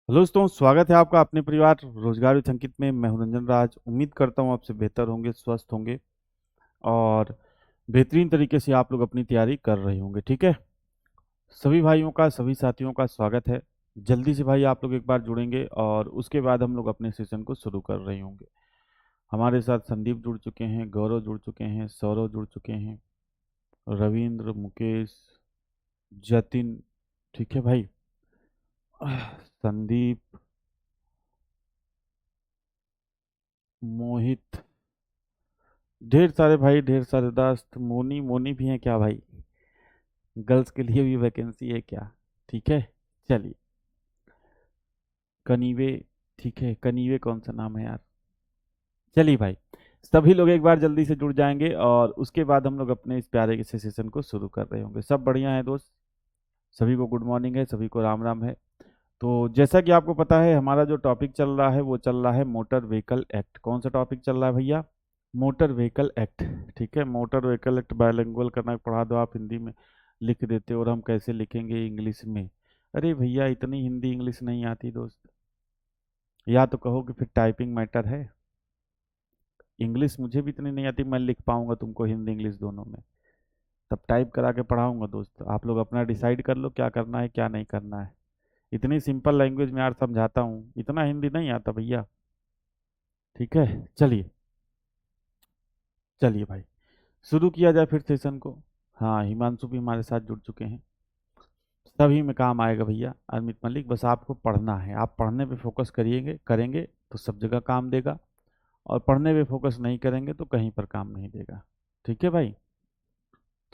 Hello दोस्तों, स्वागत है आपका अपने परिवार रोजगार विथ अंकित में। मैं हूं रंजन राज। उम्मीद करता हूं आपसे बेहतर होंगे, स्वस्थ होंगे और बेहतरीन तरीके से आप लोग अपनी तैयारी कर रहे होंगे। ठीक है, सभी भाइयों का, सभी साथियों का स्वागत है। जल्दी से भाई आप लोग एक बार जुड़ेंगे और उसके बाद हम लोग अपने सेशन को शुरू कर रहे होंगे। हमारे साथ संदीप जुड़ चुके हैं, गौरव जुड़ चुके हैं, सौरव जुड़ चुके हैं, रविंद्र, मुकेश, जतिन। ठीक है भाई, संदीप, मोहित, ढेर सारे भाई, ढेर सारे दोस्त। मोनी, मोनी भी हैं क्या भाई? गर्ल्स के लिए भी वैकेंसी है क्या? ठीक है, चलिए। कनीवे, ठीक है, कनीवे कौन सा नाम है यार? चलिए भाई, सभी लोग एक बार जल्दी से जुड़ जाएंगे और उसके बाद हम लोग अपने इस प्यारे से सेशन को शुरू कर रहे होंगे। सब बढ़िया है दोस्त? सभी को गुड मॉर्निंग है, सभी को राम राम है। तो जैसा कि आपको पता है, हमारा जो टॉपिक चल रहा है वो चल रहा है मोटर व्हीकल एक्ट। कौन सा टॉपिक चल रहा है भैया? Motor vehicle act. ठीक है, मोटर व्हीकल एक्ट बायलिंगुअल करना पढ़ा दो आप, हिंदी में लिख देते हो और हम कैसे लिखेंगे इंग्लिश में? अरे भैया, इतनी हिंदी इंग्लिश नहीं आती दोस्त। या तो कहो कि फिर टाइपिंग मैटर है। इंग्लिश मुझे भी इतनी नहीं आती मैं लिख पाऊंगा तुमको हिंदी इंग्लिश दोनों में। तब टाइप करा के पढ़ाऊंगा दोस्त। आप लोग अपना डिसाइड कर लो क्या करना है क्या नहीं करना है। इतनी सिंपल लैंग्वेज में यार समझाता हूँ, इतना हिंदी नहीं आता भैया। ठीक है, चलिए। चलिए भाई, शुरू किया जाए फिर सेशन को। हाँ, हिमांशु भी हमारे साथ जुड़ चुके हैं। सभी में काम आएगा भैया। अमित मलिक, बस आपको पढ़ना है। आप पढ़ने पे फोकस करिएंगे करेंगे तो सब जगह काम देगा, और पढ़ने पे फोकस नहीं करेंगे तो कहीं पर काम नहीं देगा। ठीक है भाई,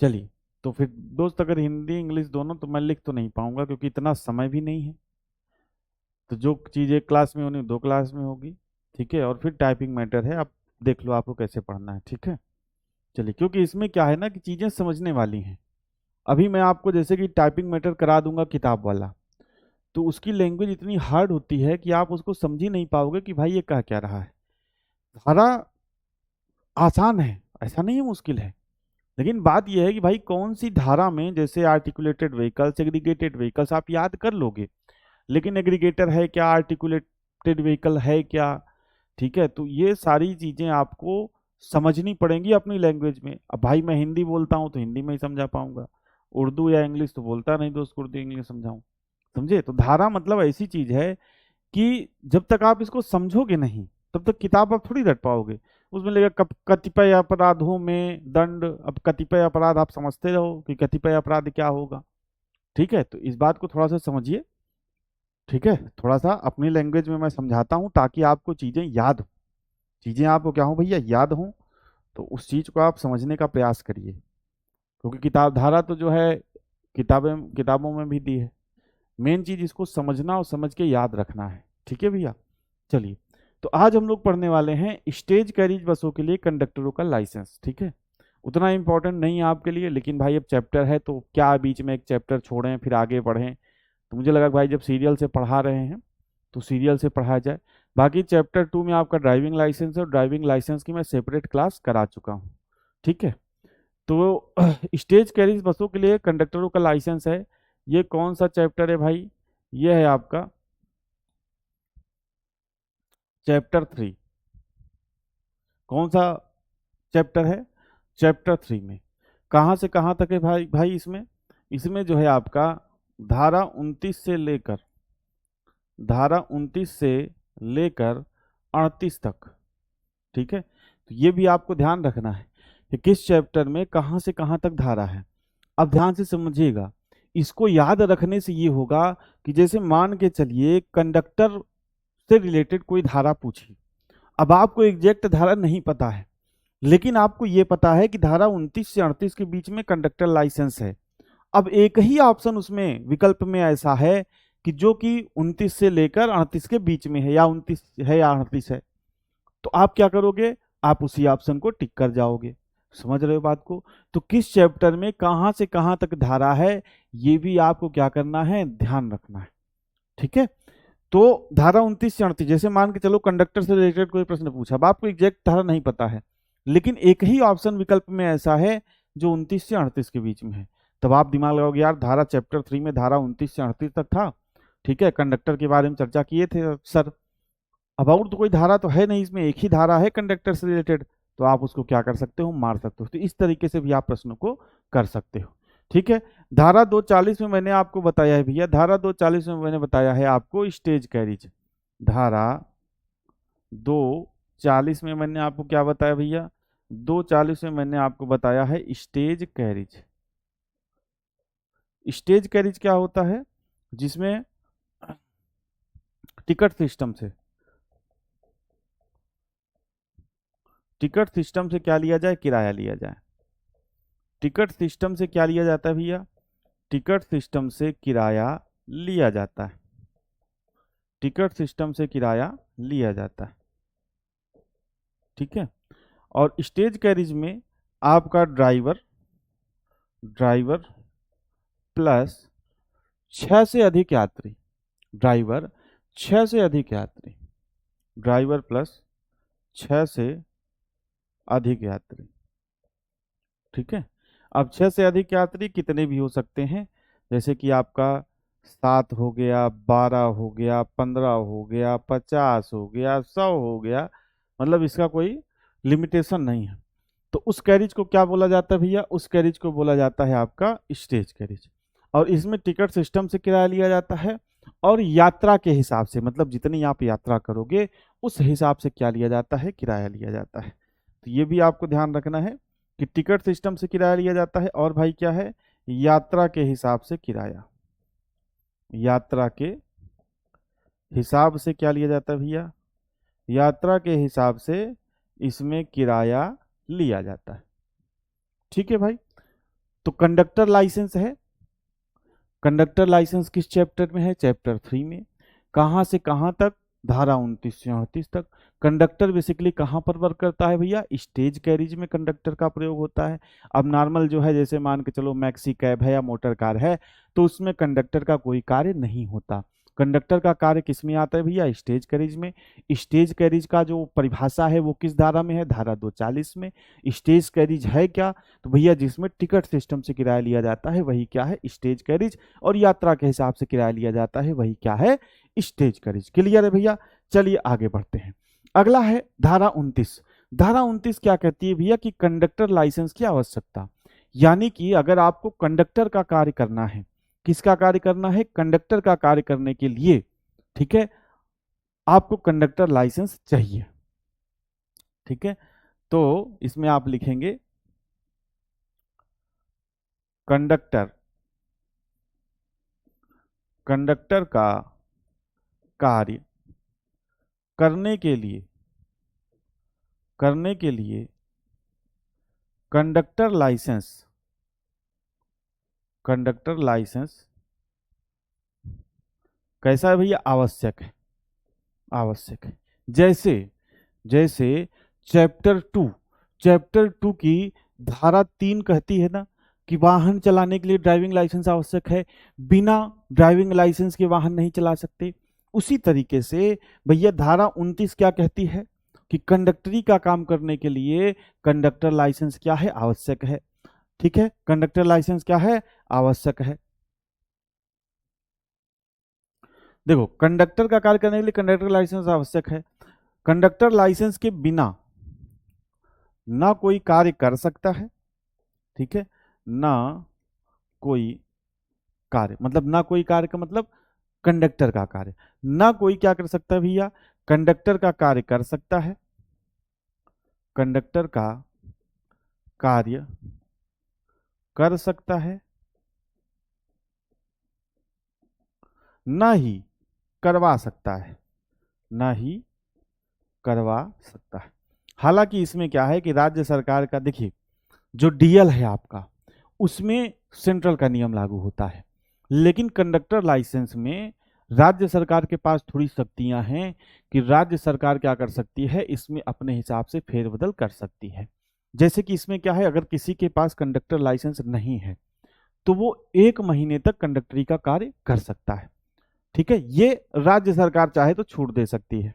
चलिए। तो फिर दोस्त, अगर हिंदी इंग्लिश दोनों तो मैं लिख तो नहीं पाऊंगा क्योंकि इतना समय भी नहीं है। तो जो चीज़ एक क्लास में होनी दो क्लास में होगी। ठीक है, और फिर टाइपिंग मैटर है, आप देख लो आपको कैसे पढ़ना है। ठीक है, चलिए। क्योंकि इसमें क्या है ना कि चीज़ें समझने वाली हैं। अभी मैं आपको जैसे कि टाइपिंग मैटर करा दूंगा किताब वाला, तो उसकी लैंग्वेज इतनी हार्ड होती है कि आप उसको समझ ही नहीं पाओगे कि भाई ये कह क्या रहा है। धारा आसान है, ऐसा नहीं है मुश्किल है। लेकिन बात यह है कि भाई कौन सी धारा में, जैसे आर्टिकुलेटेड व्हीकल्स, एग्रीगेटेड व्हीकल्स आप याद कर लोगे, लेकिन एग्रीगेटर है क्या, आर्टिकुलेटेड व्हीकल है क्या? ठीक है, तो ये सारी चीजें आपको समझनी पड़ेंगी अपनी लैंग्वेज में। अब भाई मैं हिंदी बोलता हूँ तो हिंदी में ही समझा पाऊंगा, उर्दू या इंग्लिश तो बोलता नहीं दोस्त, उर्दू इंग्लिश समझाऊं? समझे? तो धारा मतलब ऐसी चीज है कि जब तक आप इसको समझोगे नहीं तब तक किताब आप थोड़ी रट पाओगे। उसमें लगेगा कतिपय अपराधों में दंड। अब कतिपय अपराध आप समझते रहो कि कतिपय अपराध क्या होगा। ठीक है, तो इस बात को थोड़ा सा समझिए। ठीक है, थोड़ा सा अपनी लैंग्वेज में मैं समझाता हूँ ताकि आपको चीजें याद हो। चीजें आपको क्या हो भैया, याद हो। तो उस चीज को आप समझने का प्रयास करिए, क्योंकि किताब धारा तो जो है किताबें किताबों में भी दी है। मेन चीज इसको समझना और समझ के याद रखना है। ठीक है भैया, चलिए। तो आज हम लोग पढ़ने वाले हैं स्टेज कैरिज बसों के लिए कंडक्टरों का लाइसेंस। ठीक है, उतना इंपॉर्टेंट नहीं है आपके लिए, लेकिन भाई अब चैप्टर है तो क्या बीच में एक चैप्टर छोड़ें फिर आगे बढ़ें। तो मुझे लगा कि भाई जब सीरियल से पढ़ा रहे हैं तो सीरियल से पढ़ाया जाए। बाकी चैप्टर 2 में आपका ड्राइविंग लाइसेंस है, और ड्राइविंग लाइसेंस की मैं सेपरेट क्लास करा चुका हूँ। ठीक है, तो स्टेज कैरिज बसों के लिए कंडक्टरों का लाइसेंस है। ये कौन सा चैप्टर है भाई? ये है आपका चैप्टर 3। कौन सा चैप्टर है? चैप्टर 3 में कहाँ से कहाँ तक है भाई? भाई इसमें इसमें जो है आपका धारा 29 से लेकर, धारा 29 से लेकर 38 तक। ठीक है, तो ये भी आपको ध्यान रखना है कि किस चैप्टर में कहाँ से कहाँ तक धारा है। अब ध्यान से समझिएगा। इसको याद रखने से ये होगा कि जैसे मान के चलिए कंडक्टर से रिलेटेड कोई धारा पूछी। अब आपको एग्जैक्ट धारा नहीं पता है, लेकिन आपको ये पता है कि धारा 29 से 38 के बीच में कंडक्टर लाइसेंस है। अब एक ही ऑप्शन उसमें विकल्प में ऐसा है कि जो कि 29 से लेकर 38 के बीच में है, या 29 है या 38 है। तो आप क्या करोगे? आप उसी ऑप्शन को टिक कर जाओगे। समझ रहे हो बात को? तो किस चैप्टर में कहां से कहां तक धारा है, ये भी आपको क्या करना है, ध्यान रखना है। ठीक है, तो धारा 29 से 38, जैसे मान के चलो कंडक्टर से रिलेटेड कोई प्रश्न पूछा, अब आपको एग्जैक्ट धारा नहीं पता है, लेकिन एक ही ऑप्शन विकल्प में ऐसा है जो 29 से 38 के बीच में है। तब आप दिमाग लगाओगे यार धारा चैप्टर 3 में धारा 29 से 38 तक था, ठीक है, कंडक्टर के बारे में चर्चा किए थे सर। अब और तो कोई धारा तो है नहीं, इसमें एक ही धारा है कंडक्टर से रिलेटेड, तो आप उसको क्या कर सकते हो, मार सकते हो। तो इस तरीके से भी आप प्रश्नों को कर सकते हो। ठीक है, धारा 240 में मैंने आपको बताया है भैया, धारा 240 में मैंने बताया है आपको स्टेज कैरिज। धारा 240 में मैंने आपको क्या बताया भैया, 240 में मैंने आपको बताया है स्टेज कैरिज। स्टेज कैरिज क्या होता है, जिसमें टिकट सिस्टम से क्या लिया जाए, किराया लिया जाए। टिकट सिस्टम से क्या लिया जाता है भैया, टिकट सिस्टम से किराया लिया जाता है। टिकट सिस्टम से किराया लिया जाता है। ठीक है, और स्टेज कैरिज में आपका ड्राइवर प्लस 6 से अधिक यात्री, ड्राइवर 6 से अधिक यात्री, ड्राइवर प्लस 6 से अधिक यात्री। ठीक है, अब 6 से अधिक यात्री कितने भी हो सकते हैं, जैसे कि आपका 7 हो गया, 12 हो गया, 15 हो गया, 50 हो गया, 100 हो गया, मतलब इसका कोई लिमिटेशन नहीं है। तो उस कैरिज को क्या बोला जाता है भैया, उस कैरिज को बोला जाता है आपका स्टेज कैरिज। और इसमें टिकट सिस्टम से किराया लिया जाता है, और यात्रा के हिसाब से, मतलब जितनी आप यात्रा करोगे उस हिसाब से क्या लिया जाता है, किराया लिया जाता है। तो ये भी आपको ध्यान रखना है कि टिकट सिस्टम से किराया लिया जाता है, और भाई क्या है, यात्रा के हिसाब से किराया, यात्रा के हिसाब से क्या लिया जाता है भैया, यात्रा के हिसाब से इसमें किराया लिया जाता है। ठीक है भाई, तो कंडक्टर लाइसेंस है, कंडक्टर लाइसेंस किस चैप्टर में है, चैप्टर 3 में। कहां से कहां तक, धारा 29 से 38 तक। कंडक्टर बेसिकली कहां पर वर्क करता है भैया, स्टेज कैरिज में कंडक्टर का प्रयोग होता है। अब नॉर्मल जो है, जैसे मान के चलो मैक्सी कैब है या मोटर कार है, तो उसमें कंडक्टर का कोई कार्य नहीं होता। कंडक्टर का कार्य किस में आता है भैया, स्टेज कैरिज में। स्टेज कैरिज का जो परिभाषा है वो किस धारा में है, धारा 240 में। स्टेज कैरिज है क्या, तो भैया जिसमें टिकट सिस्टम से किराया लिया जाता है वही क्या है, स्टेज कैरिज। और यात्रा के हिसाब से किराया लिया जाता है वही क्या है, स्टेज कैरिज। क्लियर है भैया, चलिए आगे बढ़ते हैं। अगला है धारा 29। धारा 29 क्या कहती है भैया, कि कंडक्टर लाइसेंस की आवश्यकता। यानी कि अगर आपको कंडक्टर का कार्य करना है, किसका कार्य करना है, कंडक्टर का कार्य करने के लिए, ठीक है, आपको कंडक्टर लाइसेंस चाहिए। ठीक है, तो इसमें आप लिखेंगे कंडक्टर, कंडक्टर का कार्य करने के लिए, करने के लिए कंडक्टर लाइसेंस, कंडक्टर लाइसेंस कैसा है भैया, आवश्यक है, आवश्यक है। जैसे जैसे चैप्टर 2, चैप्टर 2 की धारा 3 कहती है ना कि वाहन चलाने के लिए ड्राइविंग लाइसेंस आवश्यक है, बिना ड्राइविंग लाइसेंस के वाहन नहीं चला सकते। उसी तरीके से भैया धारा 29 क्या कहती है, कि कंडक्टरी का काम करने के लिए कंडक्टर लाइसेंस क्या है, आवश्यक है। ठीक है, कंडक्टर लाइसेंस क्या है, आवश्यक है। देखो, कंडक्टर का कार्य करने के लिए कंडक्टर लाइसेंस आवश्यक है। कंडक्टर लाइसेंस के बिना ना कोई कार्य कर सकता है, ठीक है, ना कोई कार्य, मतलब ना कोई कार्य का मतलब कंडक्टर का कार्य, ना कोई क्या कर सकता है भैया, कंडक्टर का कार्य कर सकता है, कंडक्टर का कार्य कर सकता है, ना ही करवा सकता है, ना ही करवा सकता है। हालांकि इसमें क्या है कि राज्य सरकार का, देखिए जो डीएल है आपका, उसमें सेंट्रल का नियम लागू होता है, लेकिन कंडक्टर लाइसेंस में राज्य सरकार के पास थोड़ी शक्तियां हैं कि राज्य सरकार क्या कर सकती है, इसमें अपने हिसाब से फेरबदल कर सकती है। जैसे कि इसमें क्या है, अगर किसी के पास कंडक्टर लाइसेंस नहीं है तो वो 1 महीने तक कंडक्टरी का कार्य कर सकता है। ठीक है, ये राज्य सरकार चाहे तो छूट दे सकती है।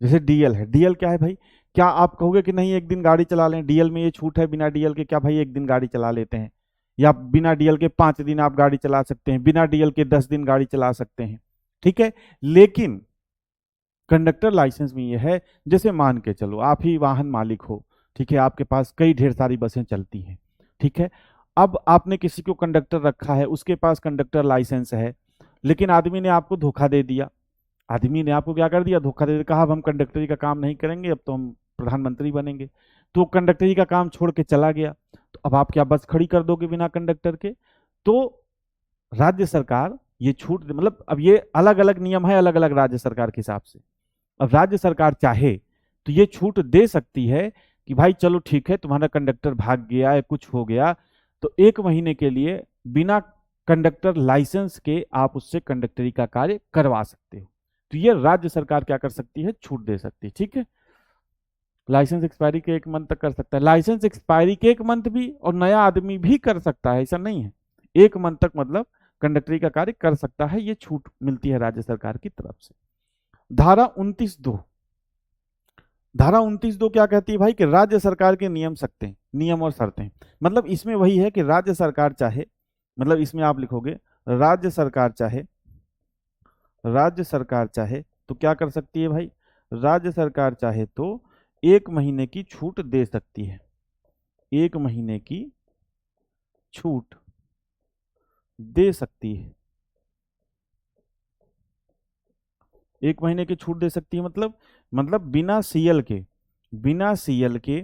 जैसे डीएल है, डीएल क्या है भाई, क्या आप कहोगे कि नहीं एक दिन गाड़ी चला लें, डीएल में ये छूट है, बिना डीएल के क्या भाई एक दिन गाड़ी चला लेते हैं, या बिना डीएल के 5 दिन आप गाड़ी चला सकते हैं, बिना डीएल के 10 दिन गाड़ी चला सकते हैं। ठीक है। लेकिन कंडक्टर लाइसेंस में यह है, जैसे मान के चलो आप ही वाहन मालिक हो, ठीक है, आपके पास कई ढेर सारी बसें चलती हैं, ठीक है। अब आपने किसी को कंडक्टर रखा है, उसके पास कंडक्टर लाइसेंस है, लेकिन आदमी ने आपको धोखा दे दिया। आदमी ने आपको क्या कर दिया, धोखा दे दिया, कहा अब हम कंडक्टरी का काम नहीं करेंगे, अब तो हम प्रधानमंत्री बनेंगे। तो कंडक्टरी का काम छोड़ के चला गया, तो अब आप क्या बस खड़ी कर दोगे बिना कंडक्टर के? तो राज्य सरकार ये छूट मतलब अब ये अलग अलग नियम है अलग अलग राज्य सरकार के हिसाब से। अब राज्य सरकार चाहे तो ये छूट दे सकती है कि भाई चलो ठीक है, तुम्हारा कंडक्टर भाग गया है, कुछ हो गया, तो 1 महीने के लिए बिना कंडक्टर लाइसेंस के आप उससे कंडक्टरी का कार्य करवा सकते हो। तो ये राज्य सरकार क्या कर सकती है, छूट दे सकती है, ठीक है। लाइसेंस एक्सपायरी के 1 मंथ तक कर सकता है, लाइसेंस एक्सपायरी के 1 मंथ भी, और नया आदमी भी कर सकता है, ऐसा नहीं है। 1 मंथ तक मतलब कंडक्टरी का कार्य कर सकता है, ये छूट मिलती है राज्य सरकार की तरफ से। धारा 29(2), धारा 29(2) क्या कहती है भाई कि राज्य सरकार के नियम शर्तें, नियम और शर्तें, मतलब इसमें वही है कि राज्य सरकार चाहे, मतलब इसमें आप लिखोगे राज्य सरकार चाहे, राज्य सरकार चाहे तो क्या कर सकती है भाई, राज्य सरकार चाहे तो 1 महीने की छूट दे सकती है, 1 महीने की छूट दे सकती है, 1 महीने की छूट दे सकती है, मतलब बिना सीएल के, बिना सीएल के,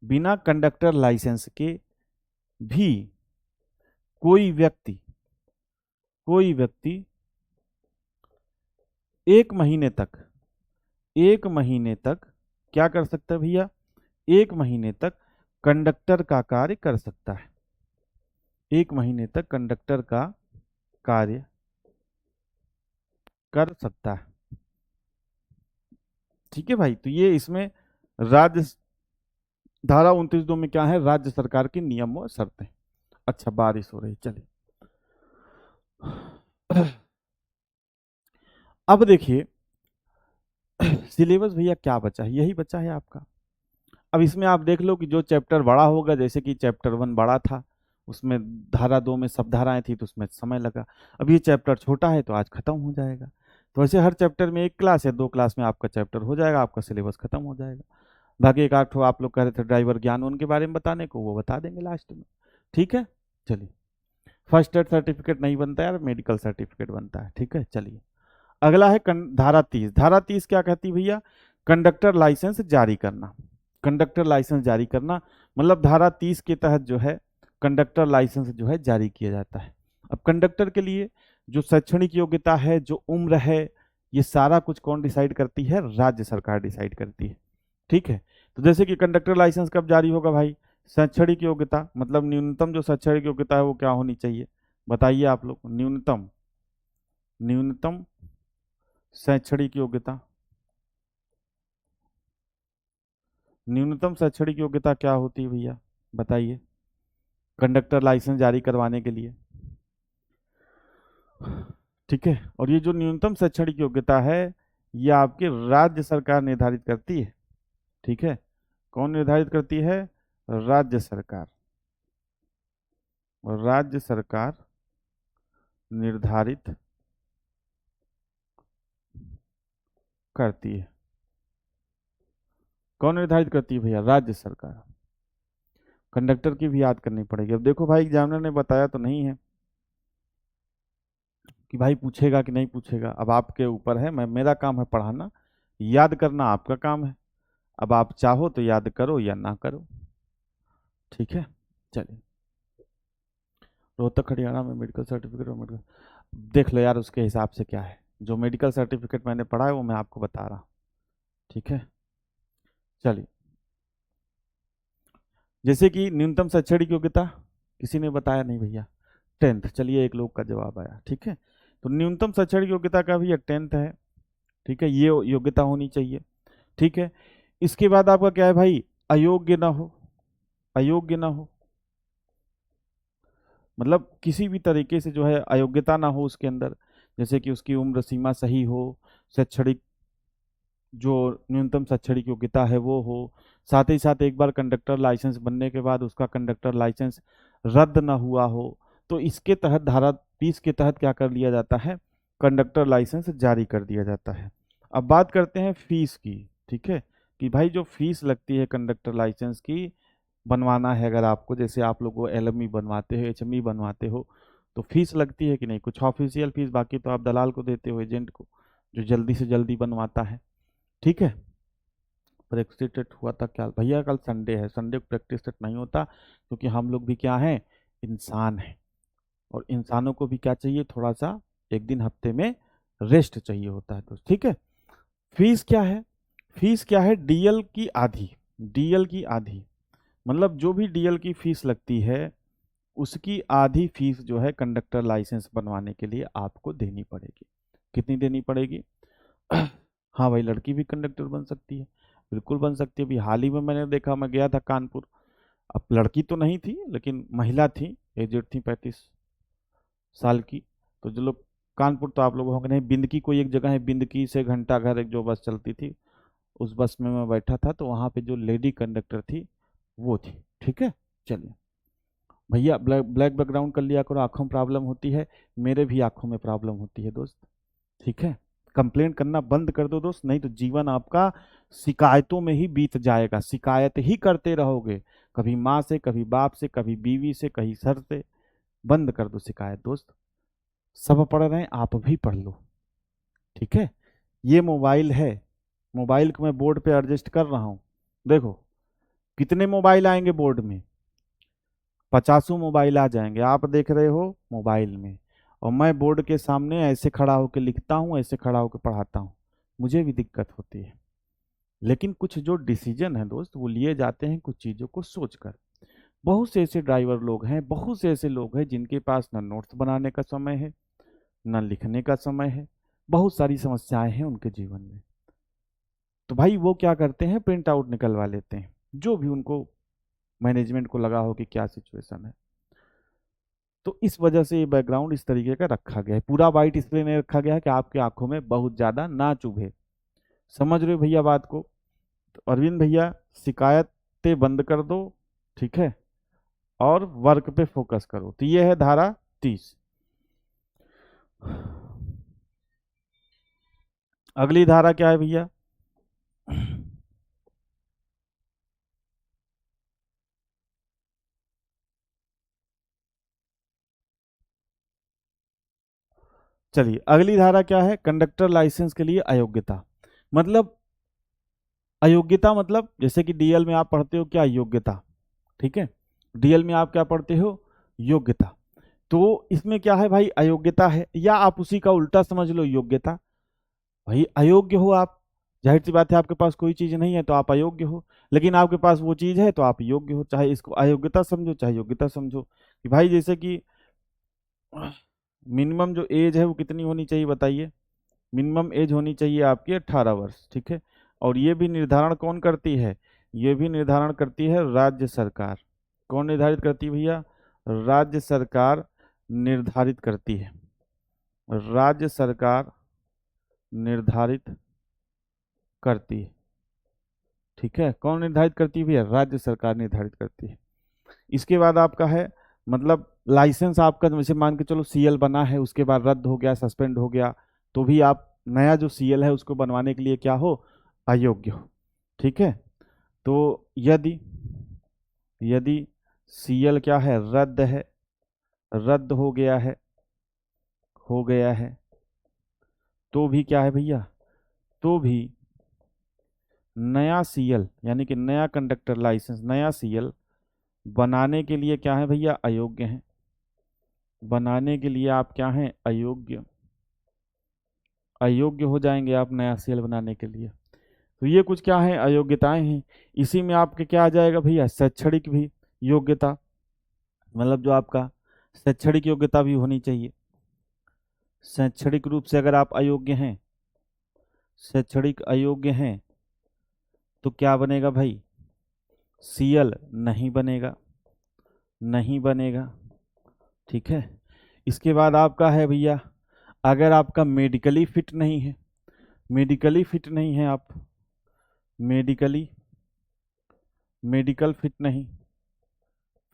बिना कंडक्टर लाइसेंस के भी कोई व्यक्ति, कोई व्यक्ति 1 महीने तक, 1 महीने तक क्या कर सकता है भैया, 1 महीने तक कंडक्टर का कार्य कर सकता है, 1 महीने तक कंडक्टर का कार्य कर सकता है, ठीक है भाई। तो ये इसमें राज्य धारा 29(2) में क्या है, राज्य सरकार के नियम और शर्तें। अच्छा बारिश हो रही, चलिए अब देखिए सिलेबस भैया क्या बचा है, यही बचा है आपका। अब इसमें आप देख लो कि जो चैप्टर बड़ा होगा, जैसे कि चैप्टर 1 बड़ा था, उसमें धारा 2 में सब धाराएं थी तो उसमें समय लगा। अब ये चैप्टर छोटा है तो आज खत्म हो जाएगा। तो ऐसे हर चैप्टर में 1 क्लास या 2 क्लास में आपका चैप्टर हो जाएगा, आपका सिलेबस खत्म हो जाएगा। बाकी एक आध ठो आप लोग कह रहे थे ड्राइवर ज्ञान उनके बारे में बताने को, वो बता देंगे लास्ट में, ठीक है। चलिए फर्स्ट एड सर्टिफिकेट नहीं बनता यार, मेडिकल सर्टिफिकेट बनता है, ठीक है। चलिए अगला है धारा 30। धारा 30 क्या कहती है भैया, कंडक्टर लाइसेंस जारी करना, कंडक्टर लाइसेंस जारी करना, मतलब धारा 30 के तहत जो है कंडक्टर लाइसेंस जो है जारी किया जाता है। अब कंडक्टर के लिए जो शैक्षणिक योग्यता है, जो उम्र है, ये सारा कुछ कौन डिसाइड करती है, राज्य सरकार डिसाइड करती है, ठीक है। तो जैसे कि कंडक्टर लाइसेंस कब जारी होगा भाई, शैक्षणिक योग्यता, मतलब न्यूनतम जो शैक्षणिक योग्यता है वो क्या होनी चाहिए, बताइए आप लोग, न्यूनतम, न्यूनतम शैक्षणिक योग्यता, न्यूनतम शैक्षणिक योग्यता क्या होती है भैया, बताइए, कंडक्टर लाइसेंस जारी करवाने के लिए, ठीक है। और ये जो न्यूनतम शैक्षणिक योग्यता है ये आपकी राज्य सरकार निर्धारित करती है, ठीक है। कौन निर्धारित करती है, राज्य सरकार, और राज्य सरकार निर्धारित करती है। कौन निर्धारित करती है भैया, राज्य सरकार। कंडक्टर की भी याद करनी पड़ेगी। अब देखो भाई एग्जामिनर ने बताया तो नहीं है कि भाई पूछेगा कि नहीं पूछेगा, अब आपके ऊपर है, मैं मेरा काम है पढ़ाना, याद करना आपका काम है। अब आप चाहो तो याद करो या ना करो, ठीक है। चलिए रोहतक हरियाणा में मेडिकल सर्टिफिकेट और मेडिकल देख लो यार, उसके हिसाब से क्या है, जो मेडिकल सर्टिफिकेट मैंने पढ़ा है वो मैं आपको बता रहा हूँ, ठीक है। चलिए जैसे कि न्यूनतम शैक्षणिक योग्यता किसी ने बताया नहीं भैया, 10th, चलिए एक लोग का जवाब आया, ठीक है। तो न्यूनतम शैक्षणिक योग्यता का भी 10th है, ठीक है, ये योग्यता होनी चाहिए, ठीक है। इसके बाद आपका क्या है भाई, अयोग्य ना हो, अयोग्य ना हो, मतलब किसी भी तरीके से जो है अयोग्यता ना हो उसके अंदर, जैसे कि उसकी उम्र सीमा सही हो, शैक्षणिक जो न्यूनतम शैक्षणिक योग्यता है वो हो, साथ ही साथ एक बार कंडक्टर लाइसेंस बनने के बाद उसका कंडक्टर लाइसेंस रद्द ना हुआ हो। तो इसके तहत धारा 30 के तहत क्या कर लिया जाता है, कंडक्टर लाइसेंस जारी कर दिया जाता है। अब बात करते हैं फीस की। ठीक है, कि भाई जो फीस लगती है कंडक्टर लाइसेंस की बनवाना है, अगर आपको, जैसे आप लोग वो एलएमई बनवाते हो, एचएमई बनवाते हो, तो फीस लगती है कि नहीं? कुछ ऑफिशियल फीस, बाकी तो आप दलाल को देते हो, एजेंट को, जो जल्दी से जल्दी बनवाता है। ठीक है, प्रैक्टिस टेस्ट हुआ था क्या भैया? कल संडे है, संडे को प्रैक्टिस टेस्ट नहीं होता, क्योंकि हम लोग भी क्या हैं, इंसान हैं, और इंसानों को भी क्या चाहिए, थोड़ा सा एक दिन हफ्ते में रेस्ट चाहिए होता है दोस्त। ठीक है, फीस क्या है? फीस क्या है? डीएल की आधी। डीएल की आधी मतलब जो भी डीएल की फीस लगती है, उसकी आधी फीस जो है कंडक्टर लाइसेंस बनवाने के लिए आपको देनी पड़ेगी। कितनी देनी पड़ेगी? हाँ भाई, लड़की भी कंडक्टर बन सकती है, बिल्कुल बन सकती है। अभी हाल ही में मैंने देखा, मैं गया था कानपुर, अब लड़की तो नहीं थी लेकिन महिला थी, एजेड थी, 35 साल की। तो जो लोग, कानपुर तो आप लोग होंगे नहीं, बिंदकी कोई एक जगह है, बिंदकी से घंटा घर एक जो बस चलती थी, उस बस में मैं बैठा था, तो वहाँ पे जो लेडी कंडक्टर थी वो थी। ठीक है, चलिए भैया, ब्लैक ब्लैक बैकग्राउंड कर लिया करो, आंखों में प्रॉब्लम होती है, मेरे भी आंखों में प्रॉब्लम होती है दोस्त। ठीक है, कंप्लेंट करना बंद कर दो दोस्त, नहीं तो जीवन आपका शिकायतों में ही बीत जाएगा, शिकायत ही करते रहोगे, कभी माँ से, कभी बाप से, कभी बीवी से, कहीं सर से। बंद कर दो शिकायत दोस्त, सब पढ़ रहे हैं, आप भी पढ़ लो। ठीक है, ये मोबाइल है, मोबाइल को मैं बोर्ड पे एडजस्ट कर रहा हूँ। देखो कितने मोबाइल आएंगे बोर्ड में, 50 मोबाइल आ जाएंगे, आप देख रहे हो मोबाइल में, और मैं बोर्ड के सामने ऐसे खड़ा होकर लिखता हूँ, ऐसे खड़ा होकर पढ़ाता हूँ, मुझे भी दिक्कत होती है। लेकिन कुछ जो डिसीजन है दोस्त, वो लिए जाते हैं कुछ चीज़ों को सोचकर। बहुत से ऐसे ड्राइवर लोग हैं, बहुत से ऐसे लोग हैं जिनके पास ना नोट्स बनाने का समय है, ना लिखने का समय है, बहुत सारी समस्याएं हैं उनके जीवन में। तो भाई वो क्या करते हैं, प्रिंट आउट निकलवा लेते हैं, जो भी उनको मैनेजमेंट को लगा हो कि क्या सिचुएशन है। तो इस वजह से ये बैकग्राउंड इस तरीके का रखा गया है, पूरा वाइट इसलिए नहीं रखा गया है कि आपकी आंखों में बहुत ज्यादा ना चुभे। समझ रहे हो भैया बात को? तो अरविंद भैया, शिकायतें बंद कर दो, ठीक है, और वर्क पे फोकस करो। तो ये है धारा 30। अगली धारा क्या है भैया? चलिए, अगली धारा क्या है? कंडक्टर लाइसेंस के लिए अयोग्यता। मतलब अयोग्यता मतलब जैसे कि डीएल में आप पढ़ते हो क्या, योग्यता। ठीक है, डीएल में आप क्या पढ़ते हो, योग्यता। तो इसमें क्या है भाई, अयोग्यता है, या आप उसी का उल्टा समझ लो, योग्यता। भाई अयोग्य हो आप, जाहिर सी बात है, आपके पास कोई चीज नहीं है तो आप अयोग्य हो, लेकिन आपके पास वो चीज है तो आप योग्य हो। चाहे इसको अयोग्यता समझो, चाहे योग्यता समझो। कि भाई जैसे कि मिनिमम जो एज है वो कितनी होनी चाहिए बताइए? मिनिमम एज होनी चाहिए आपकी 18 वर्ष। ठीक है, और ये भी निर्धारण कौन करती है? ये भी निर्धारण करती है राज्य सरकार। कौन निर्धारित करती है भैया? राज्य सरकार निर्धारित करती है। राज्य सरकार निर्धारित करती है। ठीक है, कौन निर्धारित करती है भैया? राज्य सरकार निर्धारित करती है। इसके बाद आपका है, मतलब लाइसेंस आपका, जैसे मान के चलो सीएल बना है, उसके बाद रद्द हो गया, सस्पेंड हो गया, तो भी आप नया जो सीएल है उसको बनवाने के लिए क्या हो, अयोग्य हो। ठीक है, तो यदि यदि सीएल क्या है, रद्द है, रद्द हो गया है, तो भी क्या है भैया, तो भी नया सीएल यानी कि नया कंडक्टर लाइसेंस, नया सीएल बनाने के लिए क्या है भैया, अयोग्य है। बनाने के लिए आप क्या हैं, अयोग्य, अयोग्य हो जाएंगे आप नया सीएल बनाने के लिए। तो ये कुछ क्या है, अयोग्यताएं हैं। इसी में आपके क्या आ जाएगा भैया, शैक्षणिक भी योग्यता, मतलब जो आपका शैक्षणिक योग्यता भी होनी चाहिए। शैक्षणिक रूप से अगर आप अयोग्य हैं, शैक्षणिक अयोग्य हैं, तो क्या बनेगा भाई, सीएल नहीं बनेगा, नहीं बनेगा। ठीक है, इसके बाद आपका है भैया, अगर आपका मेडिकली फिट नहीं है, मेडिकली फिट नहीं है आप, मेडिकली, मेडिकल फिट नहीं,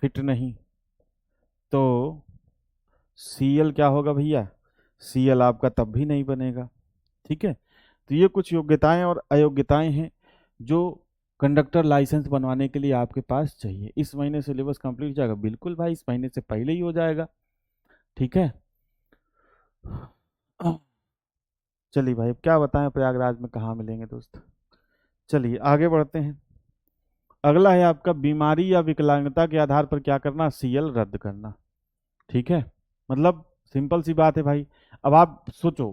फिट नहीं, तो सीएल क्या होगा भैया, सीएल आपका तब भी नहीं बनेगा। ठीक है, तो ये कुछ योग्यताएं और अयोग्यताएं हैं जो कंडक्टर लाइसेंस बनवाने के लिए आपके पास चाहिए। इस महीने सिलेबस कंप्लीट हो जाएगा? बिल्कुल भाई, इस महीने से पहले ही हो जाएगा। ठीक है, चलिए भाई, अब क्या बताएं प्रयागराज में कहाँ मिलेंगे दोस्त। चलिए आगे बढ़ते हैं। अगला है आपका बीमारी या विकलांगता के आधार पर क्या करना? सीएल रद्द करना। ठीक है, मतलब सिंपल सी बात है भाई। अब आप सोचो,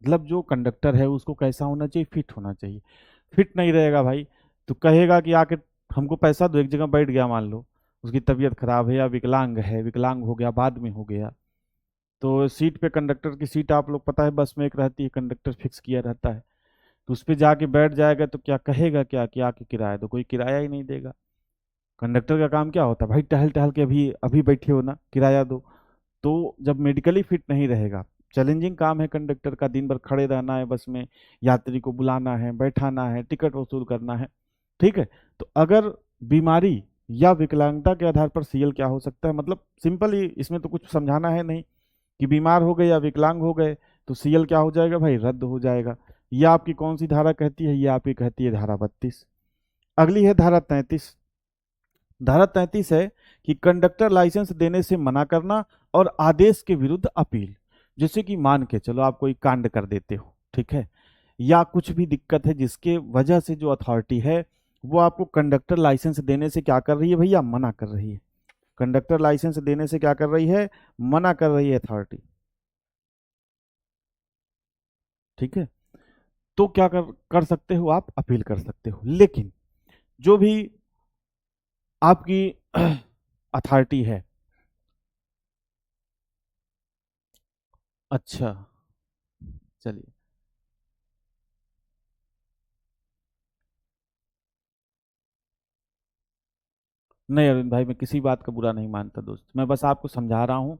मतलब जो कंडक्टर है उसको कैसा होना चाहिए? फिट होना चाहिए। फिट नहीं रहेगा भाई तो कहेगा कि आके हमको पैसा दो, एक जगह बैठ गया, मान लो उसकी तबीयत खराब है या विकलांग है, विकलांग हो गया, बाद में हो गया, तो सीट पे, कंडक्टर की सीट आप लोग पता है बस में एक रहती है, कंडक्टर फिक्स किया रहता है, तो उस पे जाके बैठ जाएगा तो क्या कहेगा? क्या कि आके किराया दो, कोई किराया ही नहीं देगा। कंडक्टर का काम क्या होता है भाई? टहल टहल के अभी अभी बैठे हो ना, किराया दो। तो जब मेडिकली फिट नहीं रहेगा, चैलेंजिंग काम है कंडक्टर का, दिन भर खड़े रहना है बस में, यात्री को बुलाना है, बैठाना है, टिकट वसूल करना है। ठीक है, तो अगर बीमारी या विकलांगता के आधार पर सीएल क्या हो सकता है, मतलब सिंपल ही, इसमें तो कुछ समझाना है नहीं कि बीमार हो गए या विकलांग हो गए तो सीएल क्या हो जाएगा भाई? रद्द हो जाएगा। यह आपकी कौन सी धारा कहती है? ये आपकी कहती है धारा 32। अगली है धारा 33। धारा 33 है कि कंडक्टर लाइसेंस देने से मना करना और आदेश के विरुद्ध अपील। जैसे कि मान के चलो आप कोई कांड कर देते हो, ठीक है, या कुछ भी दिक्कत है जिसके वजह से जो अथॉरिटी है वो आपको कंडक्टर लाइसेंस देने से क्या कर रही है भैया? मना कर रही है। कंडक्टर लाइसेंस देने से क्या कर रही है? मना कर रही है अथॉरिटी। ठीक है, तो क्या कर सकते हो आप? अपील कर सकते हो। लेकिन जो भी आपकी अथॉरिटी है, अच्छा, चलिए, नहीं अरविंद भाई, मैं किसी बात का बुरा नहीं मानता दोस्त, मैं बस आपको समझा रहा हूँ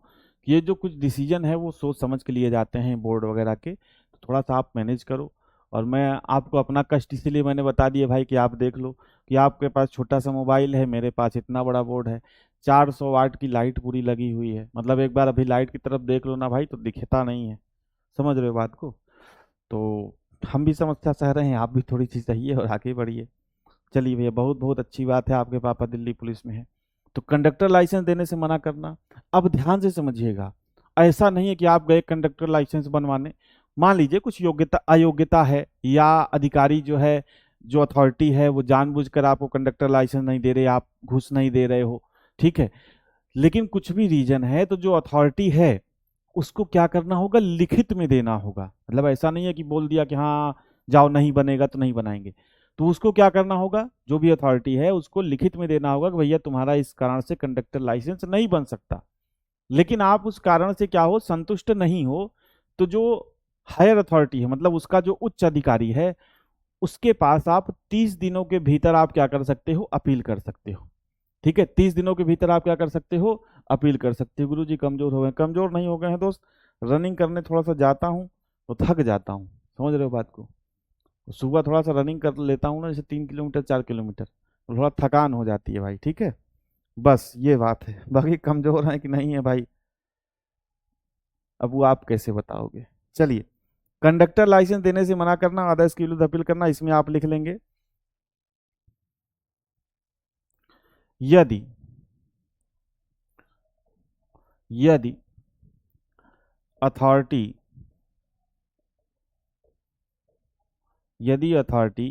कि ये जो कुछ डिसीजन है वो सोच समझ के लिए जाते हैं बोर्ड वगैरह के, तो थोड़ा सा आप मैनेज करो। और मैं आपको अपना कष्ट इसीलिए मैंने बता दिया भाई कि आप देख लो कि आपके पास छोटा सा मोबाइल है, मेरे पास इतना बड़ा बोर्ड है, 400 वाट की लाइट पूरी लगी हुई है, मतलब एक बार अभी लाइट की तरफ देख लो ना भाई तो दिखता नहीं है। समझ रहे हो बात को? तो हम भी समस्या सह रहे हैं, आप भी थोड़ी सी सही और आगे बढ़िए। चलिए भैया, बहुत बहुत अच्छी बात है, आपके पापा दिल्ली पुलिस में है। तो कंडक्टर लाइसेंस देने से मना करना। अब ध्यान से समझिएगा, ऐसा नहीं है कि आप गए कंडक्टर लाइसेंस बनवाने, मान लीजिए कुछ योग्यता अयोग्यता है, या अधिकारी जो है, जो अथॉरिटी है वो जानबूझकर आपको कंडक्टर लाइसेंस नहीं दे रहे, आप घूस नहीं दे रहे हो, ठीक है, लेकिन कुछ भी रीजन है तो जो अथॉरिटी है उसको क्या करना होगा? लिखित में देना होगा। मतलब ऐसा नहीं है कि बोल दिया कि हाँ जाओ, नहीं बनेगा तो नहीं बनाएंगे, तो उसको क्या करना होगा? जो भी अथॉरिटी है उसको लिखित में देना होगा कि भैया तुम्हारा इस कारण से कंडक्टर लाइसेंस नहीं बन सकता। लेकिन आप उस कारण से क्या हो, संतुष्ट नहीं हो, तो जो हायर अथॉरिटी है, मतलब उसका जो उच्च अधिकारी है, उसके पास आप 30 दिनों के भीतर आप क्या कर सकते हो? अपील कर सकते हो। ठीक है, 30 दिनों के भीतर आप क्या कर सकते हो? अपील कर सकते हो। गुरु जी कमजोर हो गए? कमजोर नहीं हो गए हैं दोस्त, रनिंग करने थोड़ा सा जाता हूँ तो थक जाता हूँ, समझ रहे हो बात को? सुबह थोड़ा सा रनिंग कर लेता हूँ ना, जैसे 3 किलोमीटर 4 किलोमीटर, तो थोड़ा थकान हो जाती है भाई। ठीक है, बस ये बात है, बाकी कमजोर है कि नहीं है भाई, अब वो आप कैसे बताओगे। चलिए, कंडक्टर लाइसेंस देने से मना करना, आदेश के विरुद्ध अपील करना, इसमें आप लिख लेंगे यदि यदि अथॉरिटी यदि अथॉरिटी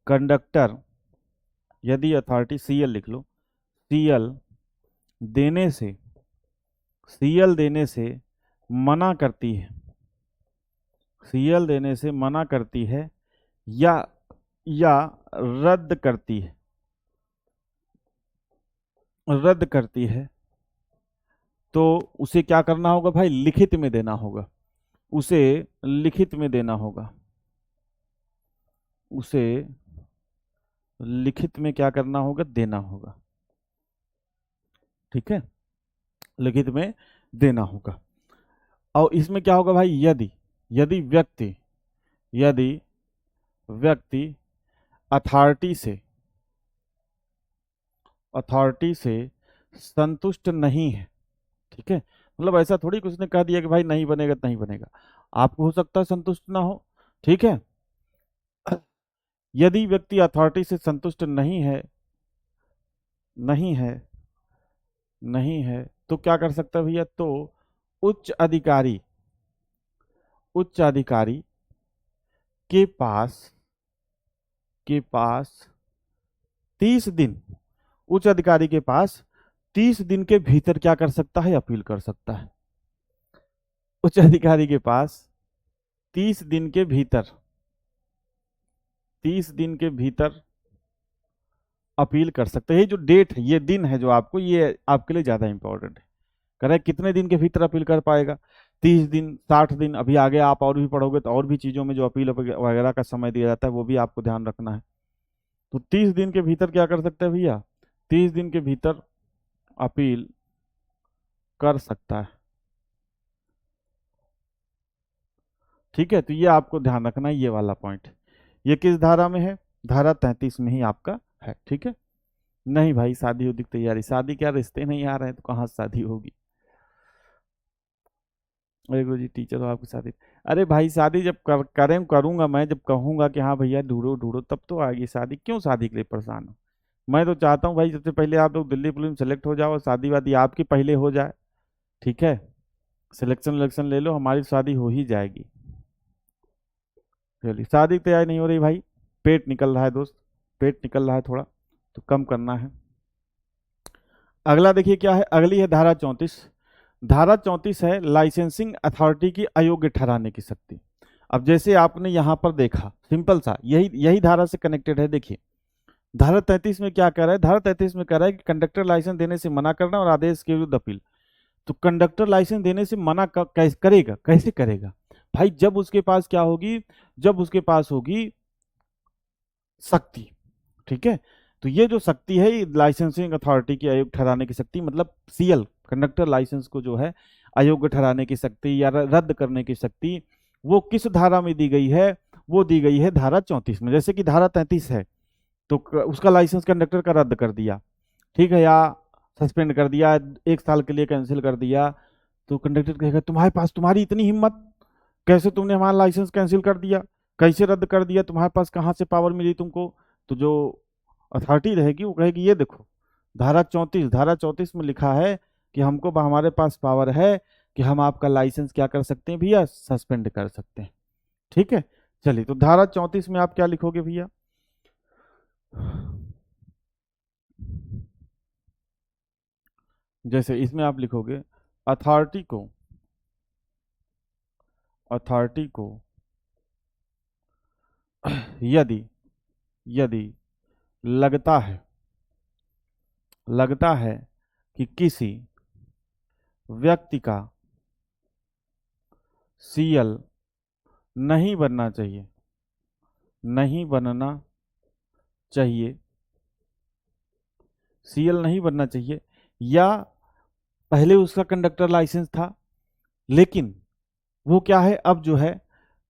कंडक्टर यदि अथॉरिटी सीएल लिख लो, सीएल देने से सीएल देने से मना करती है, सीएल देने से मना करती है, या या रद्द करती है, रद्द करती है, तो उसे क्या करना होगा भाई? लिखित में देना होगा। उसे लिखित में देना होगा। उसे लिखित में क्या करना होगा? देना होगा। ठीक है, लिखित में देना होगा। और इसमें क्या होगा भाई? यदि यदि व्यक्ति यदि व्यक्ति अथॉरिटी से संतुष्ट नहीं है, ठीक है, मतलब ऐसा थोड़ी कि उसने कह दिया कि भाई नहीं बनेगा तो नहीं बनेगा, आपको हो सकता है संतुष्ट ना हो। ठीक है, यदि व्यक्ति अथॉरिटी से संतुष्ट नहीं है, नहीं है, नहीं है, तो क्या कर सकता है भैया? तो उच्च अधिकारी, उच्च अधिकारी के पास, के पास 30 दिन, उच्च अधिकारी के पास 30 दिन के भीतर क्या कर सकता है? अपील कर सकता है। उच्च अधिकारी के पास 30 दिन के भीतर, 30 दिन के भीतर अपील कर सकते हैं। ये जो डेट है, ये दिन है जो आपको, ये आपके लिए ज्यादा इंपॉर्टेंट है। कह रहा है कितने दिन के भीतर अपील कर पाएगा? 30 दिन, 60 दिन, अभी आगे आप और भी पढ़ोगे तो और भी चीजों में जो अपील वगैरह का समय दिया जाता है वो भी आपको ध्यान रखना है। तो 30 दिन के भीतर क्या कर सकते हैं भैया? 30 दिन के भीतर अपील कर सकता है। ठीक है, तो ये आपको ध्यान रखना है, ये वाला पॉइंट। ये किस धारा में है? धारा 33 में ही आपका है। ठीक है, नहीं भाई शादी उदी की तैयारी, शादी क्या, रिश्ते नहीं आ रहे हैं तो कहाँ से शादी होगी? अरे गुरु जी टीचर हो आपकी शादी, अरे भाई शादी जब करूंगा मैं, जब कहूंगा कि हाँ भैया ढूंढो ढूंढो तब तो आएगी शादी। क्यों शादी के लिए परेशान हो? मैं तो चाहता हूँ भाई सबसे पहले आप लोग दिल्ली पुलिस में सेलेक्ट हो जाओ, शादी वादी आपकी पहले हो जाए। ठीक है, सिलेक्शन विलेक्शन ले लो, हमारी शादी हो ही जाएगी। चलिए, शादी की तैयारी नहीं हो रही भाई, पेट निकल रहा है दोस्त, पेट निकल रहा है थोड़ा, तो कम करना है। अगला देखिए क्या है, अगली है धारा 34। धारा 34 है लाइसेंसिंग अथॉरिटी की अयोग्य ठहराने की शक्ति। अब जैसे आपने यहां पर देखा, सिंपल सा, यही यही धारा से कनेक्टेड है। देखिए धारा 33 में क्या कह रहा है? धारा 33 में कह रहा है कि कंडक्टर लाइसेंस देने से मना करना और आदेश के विरुद्ध अपील। तो कंडक्टर लाइसेंस देने से मना कैसे करेगा? कैसे करेगा भाई? जब उसके पास क्या होगी? जब उसके पास होगी शक्ति। ठीक है, तो ये जो शक्ति है, ये लाइसेंसिंग अथॉरिटी की अयोग्य ठहराने की शक्ति, मतलब सीएल, कंडक्टर लाइसेंस को जो है अयोग्य ठहराने की शक्ति या रद्द करने की शक्ति, वो किस धारा में दी गई है? वो दी गई है धारा 34 में। जैसे कि धारा 33 है तो उसका लाइसेंस कंडक्टर का रद्द कर दिया, ठीक है, या सस्पेंड कर दिया, 1 साल के लिए कैंसिल कर दिया, तो कंडक्टर कहेगा तुम्हारे पास, तुम्हारी इतनी हिम्मत, कैसे तुमने हमारा लाइसेंस कैंसिल कर दिया, कैसे रद्द कर दिया, तुम्हारे पास कहाँ से पावर मिली तुमको? तो जो अथॉरिटी रहेगी वो कहेगी ये देखो, धारा 34 में लिखा है कि हमको हमारे पास पावर है कि हम आपका लाइसेंस क्या कर सकते हैं भैया? सस्पेंड कर सकते हैं। ठीक है, चलिए, तो धारा 34 में आप क्या लिखोगे भैया? जैसे इसमें आप लिखोगे अथॉरिटी को, अथॉरिटी को यदि, यदि लगता है, लगता है कि किसी व्यक्ति का सीएल नहीं बनना चाहिए, नहीं बनना चाहिए, सीएल नहीं बनना चाहिए, या पहले उसका कंडक्टर लाइसेंस था लेकिन वो क्या है, अब जो है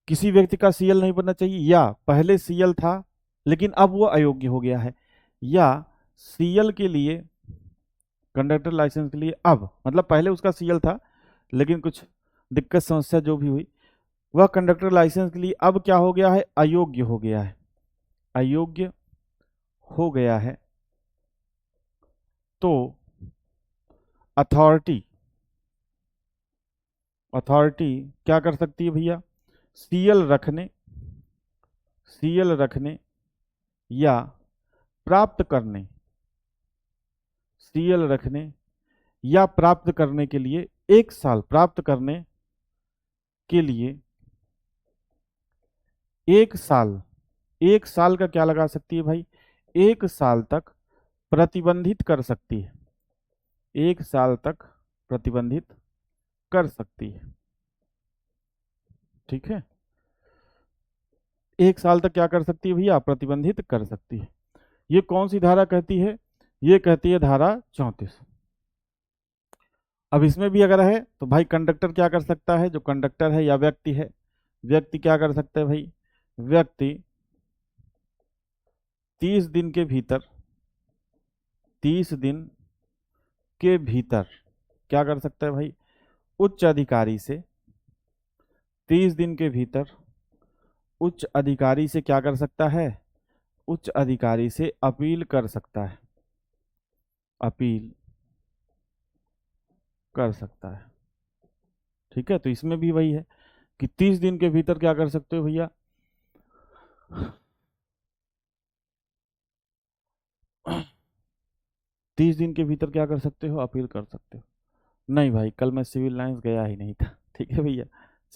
किसी व्यक्ति का सीएल नहीं बनना चाहिए, या पहले सीएल था लेकिन अब वो अयोग्य हो गया है, या सीएल के लिए, कंडक्टर लाइसेंस के लिए अब, मतलब पहले उसका सीएल था लेकिन कुछ दिक्कत समस्या जो भी हुई, वह कंडक्टर लाइसेंस के लिए अब क्या हो गया है? अयोग्य हो गया है, अयोग्य हो गया है। तो अथॉरिटी, अथॉरिटी क्या कर सकती है भैया? सीएल रखने, सीएल रखने या प्राप्त करने, सीएल रखने या प्राप्त करने के लिए 1 साल, प्राप्त करने के लिए 1 साल, 1 साल का क्या लगा सकती है भाई? 1 साल तक प्रतिबंधित कर सकती है, 1 साल तक प्रतिबंधित कर सकती है। ठीक है, 1 साल तक क्या कर सकती है भैया? प्रतिबंधित कर सकती है। ये कौन सी धारा कहती है? ये कहती है धारा 34। अब इसमें भी अगर है तो भाई कंडक्टर क्या कर सकता है? जो कंडक्टर है या व्यक्ति है, व्यक्ति क्या कर सकता है भाई? व्यक्ति 30 दिन के भीतर, 30 दिन के भीतर क्या कर सकता है भाई? उच्च अधिकारी से 30 दिन के भीतर उच्च अधिकारी से क्या कर सकता है, उच्च अधिकारी से अपील कर सकता है, अपील कर सकता है। ठीक है, तो इसमें भी वही है कि 30 दिन के भीतर क्या कर सकते हो भैया, 30 दिन के भीतर क्या कर सकते हो, अपील कर सकते हो। नहीं भाई, कल मैं सिविल लाइंस गया ही नहीं था। ठीक है भैया,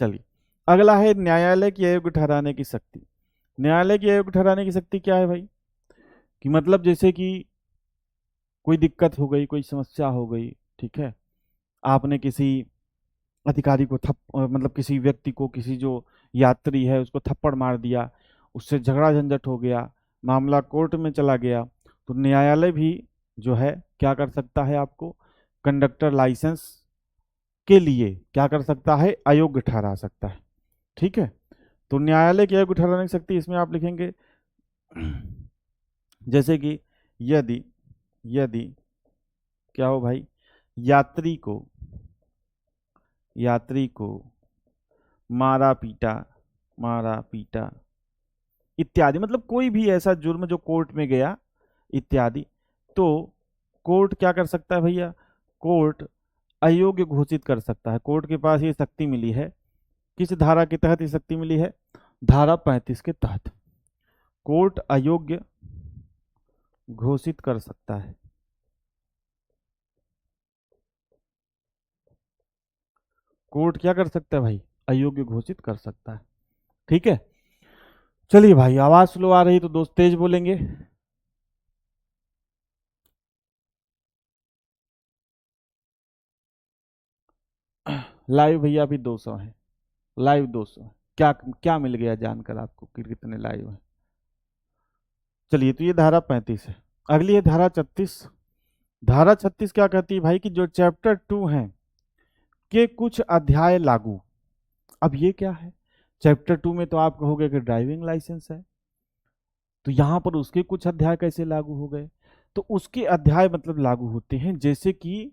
चलिए अगला है न्यायालय की अयोग्य ठहराने की शक्ति। न्यायालय की अयोग्य ठहराने की शक्ति क्या है भाई, कि मतलब जैसे कि कोई दिक्कत हो गई, कोई समस्या हो गई, ठीक है, आपने किसी अधिकारी को मतलब किसी व्यक्ति को, किसी जो यात्री है उसको थप्पड़ मार दिया, उससे झगड़ा झंझट हो गया, मामला कोर्ट में चला गया, तो न्यायालय भी जो है क्या कर सकता है, आपको कंडक्टर लाइसेंस के लिए क्या कर सकता है, अयोग्य ठहरा सकता है। ठीक है, तो न्यायालय की अयोग्य ठहराने की शक्ति इसमें आप लिखेंगे जैसे कि यदि यदि क्या हो भाई, यात्री को यात्री को मारा पीटा, मारा पीटा इत्यादि, मतलब कोई भी ऐसा जुर्म जो कोर्ट में गया इत्यादि, तो कोर्ट क्या कर सकता है भैया, कोर्ट अयोग्य घोषित कर सकता है। कोर्ट के पास ये शक्ति मिली है, किस धारा के तहत ये शक्ति मिली है, धारा 35 के तहत कोर्ट अयोग्य घोषित कर सकता है। कोर्ट क्या कर सकता है भाई, अयोग्य घोषित कर सकता है। ठीक है, चलिए भाई, आवाज स्लो आ रही तो दोस्त तेज बोलेंगे। लाइव भैया अभी 200 है, लाइव 200 है। क्या क्या मिल गया जानकर आपको कि कितने लाइव है। चलिए, तो ये धारा 35 है। अगली है धारा 36। धारा 36 क्या कहती है भाई, कि जो चैप्टर 2 है के कुछ अध्याय लागू। अब ये क्या है, चैप्टर 2 में तो आप कहोगे कि ड्राइविंग लाइसेंस है, तो यहां पर उसके कुछ अध्याय कैसे लागू हो गए, तो उसके अध्याय मतलब लागू होते हैं, जैसे कि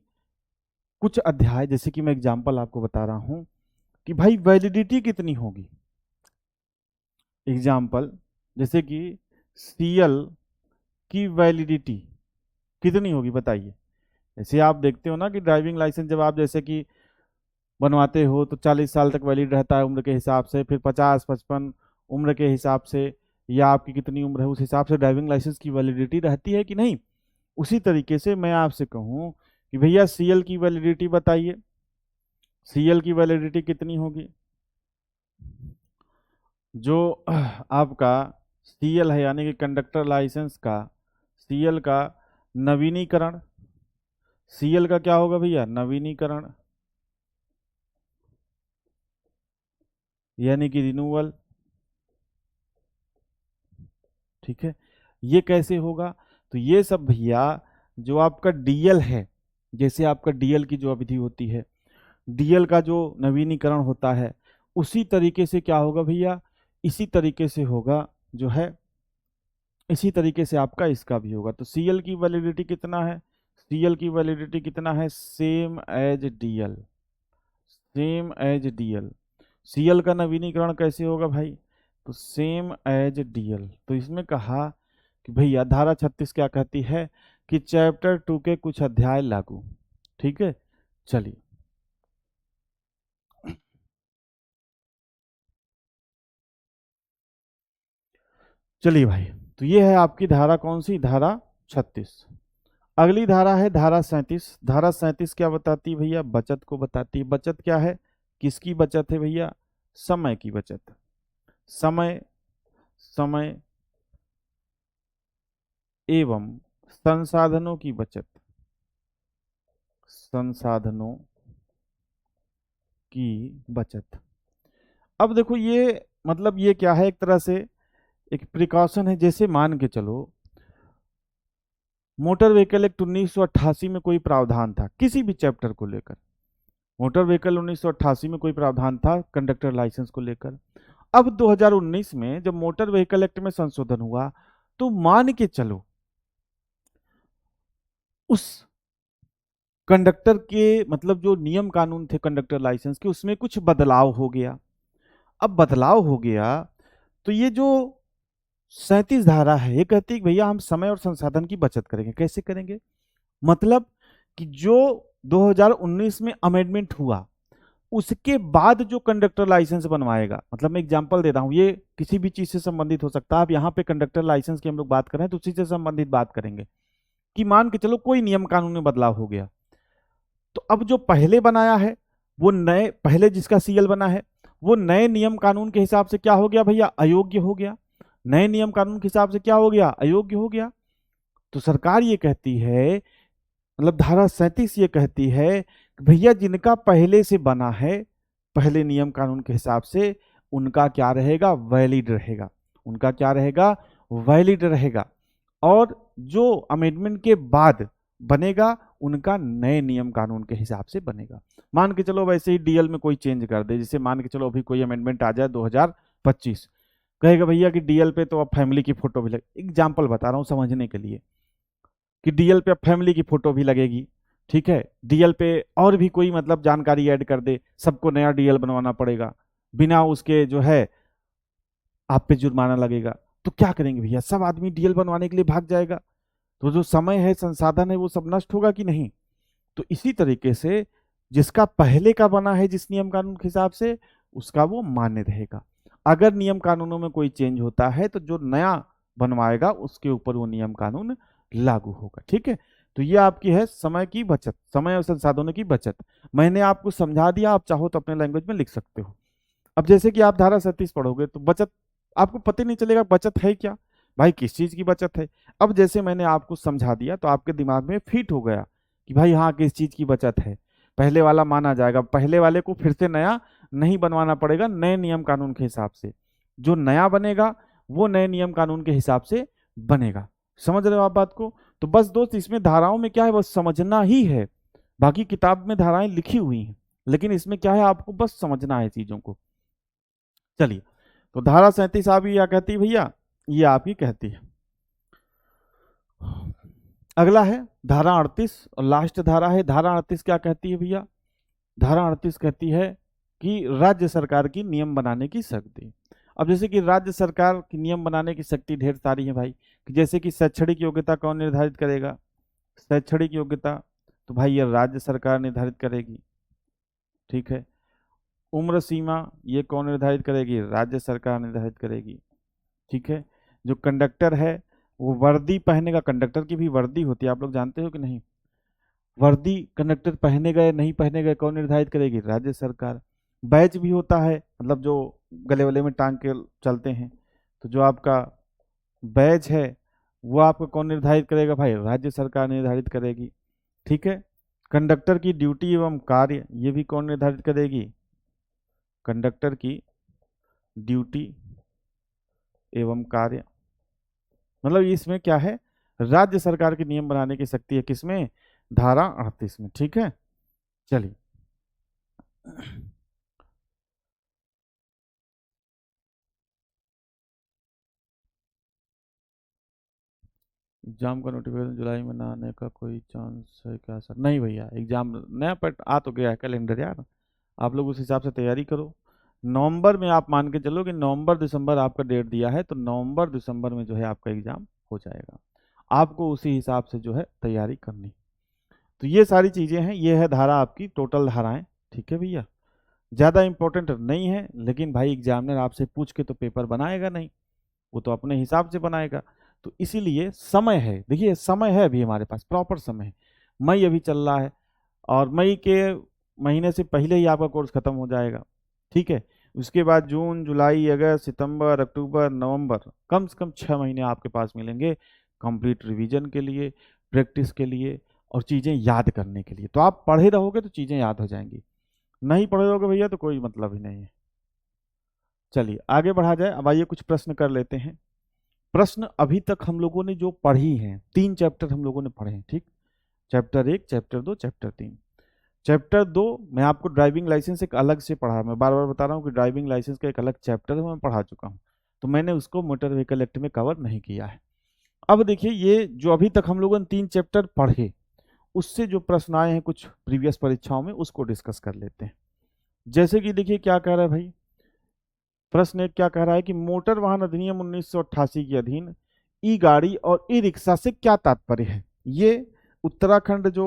कुछ अध्याय, जैसे कि मैं एग्जांपल आपको बता रहा हूं कि भाई वैलिडिटी कितनी होगी। एग्जांपल जैसे कि सीएल की वैलिडिटी कितनी होगी बताइए। जैसे आप देखते हो ना कि ड्राइविंग लाइसेंस जब आप जैसे कि बनवाते हो तो 40 साल तक वैलिड रहता है उम्र के हिसाब से, फिर 50-55 उम्र के हिसाब से, या आपकी कितनी उम्र है उस हिसाब से ड्राइविंग लाइसेंस की वैलिडिटी रहती है कि नहीं। उसी तरीके से मैं आपसे कहूँ कि भैया सीएल की वैलिडिटी बताइए, सीएल की वैलिडिटी कितनी होगी। जो आपका सीएल है यानी कि कंडक्टर लाइसेंस का, सीएल का नवीनीकरण, सीएल का क्या होगा भैया, नवीनीकरण यानी कि रिन्यूअल। ठीक है, ये कैसे होगा, तो ये सब भैया जो आपका डीएल है, जैसे आपका डीएल की जो अवधि होती है, डीएल का जो नवीनीकरण होता है, उसी तरीके से क्या होगा भैया, इसी तरीके से होगा जो है, इसी तरीके से आपका इसका भी होगा। तो सीएल की वैलिडिटी कितना है, सीएल की वैलिडिटी कितना है, same as DL, same as DL. CL का नवीनीकरण कैसे होगा भाई, तो सेम एज डीएल। तो इसमें कहा कि भैया धारा 36 क्या कहती है, कि चैप्टर 2 के कुछ अध्याय लागू। ठीक है, चलिए चलिए भाई, तो ये है आपकी धारा कौन सी, धारा 36। अगली धारा है धारा 37। धारा 37 क्या बताती है भैया, बचत को बताती है। बचत क्या है, किसकी बचत है भैया, समय की बचत, समय, समय एवं संसाधनों की बचत, संसाधनों की बचत। अब देखो ये मतलब ये क्या है, एक तरह से एक प्रिकॉशन है। जैसे मान के चलो मोटर व्हीकल एक्ट 1988 में कोई प्रावधान था किसी भी चैप्टर को लेकर, मोटर व्हीकल 1988 में कोई प्रावधान था कंडक्टर लाइसेंस को लेकर। अब 2019 में जब मोटर व्हीकल एक्ट में संशोधन हुआ, तो मान के चलो उस कंडक्टर के मतलब जो नियम कानून थे कंडक्टर लाइसेंस के, उसमें कुछ बदलाव हो गया। अब बदलाव हो गया तो ये जो 37 धारा है ये कहती है कि भैया हम समय और संसाधन की बचत करेंगे। कैसे करेंगे? मतलब कि जो 2019 में अमेंडमेंट हुआ उसके बाद जो कंडक्टर लाइसेंस बनवाएगा, मतलब मैं एग्जांपल दे रहा हूं, ये किसी भी चीज से संबंधित हो सकता है। आप यहाँ पे कंडक्टर लाइसेंस की हम लोग बात कर रहे हैं तो उसी से संबंधित बात करेंगे कि मान के चलो कोई नियम कानून में बदलाव हो गया, तो अब जो पहले बनाया है वो नए, पहले जिसका सीएल बना है वो नए नियम कानून के हिसाब से क्या हो गया भैया? अयोग्य हो गया। नए नियम कानून के हिसाब से क्या हो गया? अयोग्य हो गया। तो सरकार ये कहती है, मतलब धारा 37 ये कहती है कि भैया जिनका पहले से बना है पहले नियम कानून के हिसाब से, उनका क्या रहेगा? वैलिड रहेगा। उनका क्या रहेगा? वैलिड रहेगा। और जो अमेंडमेंट के बाद बनेगा उनका नए नियम कानून के हिसाब से बनेगा। मान के चलो वैसे ही डीएल में कोई चेंज कर दे, जैसे मान के चलो अभी कोई अमेंडमेंट आ जाए 2025, कहेगा भैया कि डीएल पे तो अब फैमिली की फोटो भी लगे, एग्जाम्पल बता रहा हूँ समझने के लिए, कि डीएल पे अब फैमिली की फोटो भी लगेगी। ठीक है, डीएल पे और भी कोई मतलब जानकारी ऐड कर दे, सबको नया डीएल बनवाना पड़ेगा, बिना उसके जो है आप पे जुर्माना लगेगा। तो क्या करेंगे भैया? सब आदमी डीएल बनवाने के लिए भाग जाएगा, तो जो समय है संसाधन है वो सब नष्ट होगा कि नहीं? तो इसी तरीके से जिसका पहले का बना है जिस नियम कानून के हिसाब से, उसका वो मान्य रहेगा। अगर नियम कानूनों में कोई चेंज होता है तो जो नया बनवाएगा उसके ऊपर वो नियम कानून लागू होगा। ठीक है, तो ये आपकी है समय की बचत, समय और संसाधनों की बचत। मैंने आपको समझा दिया, आप चाहो तो अपने लैंग्वेज में लिख सकते हो। अब जैसे कि आप धारा 37 पढ़ोगे तो बचत आपको पता ही नहीं चलेगा बचत है क्या, भाई किस चीज की बचत है। अब जैसे मैंने आपको समझा दिया तो आपके दिमाग में फिट हो गया कि भाई हाँ किस चीज की बचत है, पहले वाला माना जाएगा, पहले वाले को फिर से नया नहीं बनवाना पड़ेगा, नए नियम कानून के हिसाब से जो नया बनेगा वो नए नियम कानून के हिसाब से बनेगा। समझ रहे हो आप बात को? तो बस दोस्त इसमें धाराओं में क्या है, बस समझना ही है। बाकी किताब में धाराएं लिखी हुई हैं, लेकिन इसमें क्या है आपको बस समझना है चीजों को। चलिए, तो धारा 37 आपकी क्या कहती है भैया? ये आपकी कहती है। अगला है धारा 38 और लास्ट धारा है। धारा 38 क्या कहती है भैया? धारा 38 कहती है कि राज्य सरकार की नियम बनाने की शक्ति। अब जैसे कि राज्य सरकार की नियम बनाने की शक्ति ढेर सारी है भाई, कि जैसे कि शैक्षणिक योग्यता कौन निर्धारित करेगा? शैक्षणिक योग्यता तो भाई ये राज्य सरकार निर्धारित करेगी। ठीक है, उम्र सीमा ये कौन निर्धारित करेगी? राज्य सरकार निर्धारित करेगी। ठीक है, जो कंडक्टर है वो वर्दी पहनेगा, कंडक्टर की भी वर्दी होती है, आप लोग जानते हो कि नहीं? वर्दी कंडक्टर पहने गए नहीं पहने गए कौन निर्धारित करेगी? राज्य सरकार। बैच भी होता है, मतलब जो गले वले में टांग के चलते हैं, तो जो आपका बैच है वो आपको कौन निर्धारित करेगा? भाई राज्य सरकार निर्धारित करेगी। ठीक है, कंडक्टर की ड्यूटी एवं कार्य ये भी कौन निर्धारित करेगी? कंडक्टर की ड्यूटी एवं कार्य, मतलब इसमें क्या है, राज्य सरकार के नियम बनाने की शक्ति है किसमें? धारा 38 में। ठीक है, चलिए एग्जाम का नोटिफिकेशन जुलाई में ना आने का कोई चांस है क्या सर? नहीं भैया, एग्जाम नया पट आ तो गया है कैलेंडर यार, आप लोग उस हिसाब से तैयारी करो। नवंबर में आप मान के चलो कि नवंबर दिसंबर आपका डेट दिया है, तो नवंबर दिसंबर में जो है आपका एग्जाम हो जाएगा। आपको उसी हिसाब से जो है तैयारी करनी। तो ये सारी चीज़ें हैं, ये है धारा आपकी टोटल धाराएं। ठीक है भैया, ज़्यादा इंपॉर्टेंट नहीं है, लेकिन भाई एग्जामिनर आपसे पूछ के तो पेपर बनाएगा नहीं, वो तो अपने हिसाब से बनाएगा। तो इसीलिए समय है, देखिए समय है अभी हमारे पास, प्रॉपर समय है। मई अभी चल रहा है और मई के महीने से पहले ही आपका कोर्स खत्म हो जाएगा। ठीक है, उसके बाद जून जुलाई अगस्त सितंबर अक्टूबर नवंबर, कम से कम 6 महीने आपके पास मिलेंगे कंप्लीट रिवीजन के लिए, प्रैक्टिस के लिए और चीज़ें याद करने के लिए। तो आप पढ़े रहोगे तो चीज़ें याद हो जाएंगी, नहीं पढ़े रहोगे भैया तो कोई मतलब ही नहीं है। चलिए आगे बढ़ा जाए। अब आइए कुछ प्रश्न कर लेते हैं। प्रश्न अभी तक हम लोगों ने जो पढ़ी हैं, 3 चैप्टर हम लोगों ने पढ़े हैं। ठीक, चैप्टर 1, चैप्टर 2, चैप्टर 3। चैप्टर 2 मैं आपको ड्राइविंग लाइसेंस एक अलग से पढ़ा, मैं बार बार बता रहा हूँ कि ड्राइविंग लाइसेंस का एक अलग चैप्टर है, मैं पढ़ा चुका हूँ, तो मैंने उसको मोटर व्हीकल एक्ट में कवर नहीं किया है। अब देखिए ये जो अभी तक हम लोगों ने 3 चैप्टर पढ़े उससे जो प्रश्न आए हैं कुछ प्रीवियस परीक्षाओं में उसको डिस्कस कर लेते हैं। जैसे कि देखिए क्या कह रहा है भाई, प्रश्न एक क्या कह रहा है कि मोटर वाहन अधिनियम 1988 के अधीन ई गाड़ी और ई रिक्शा से क्या तात्पर्य है। ये उत्तराखंड जो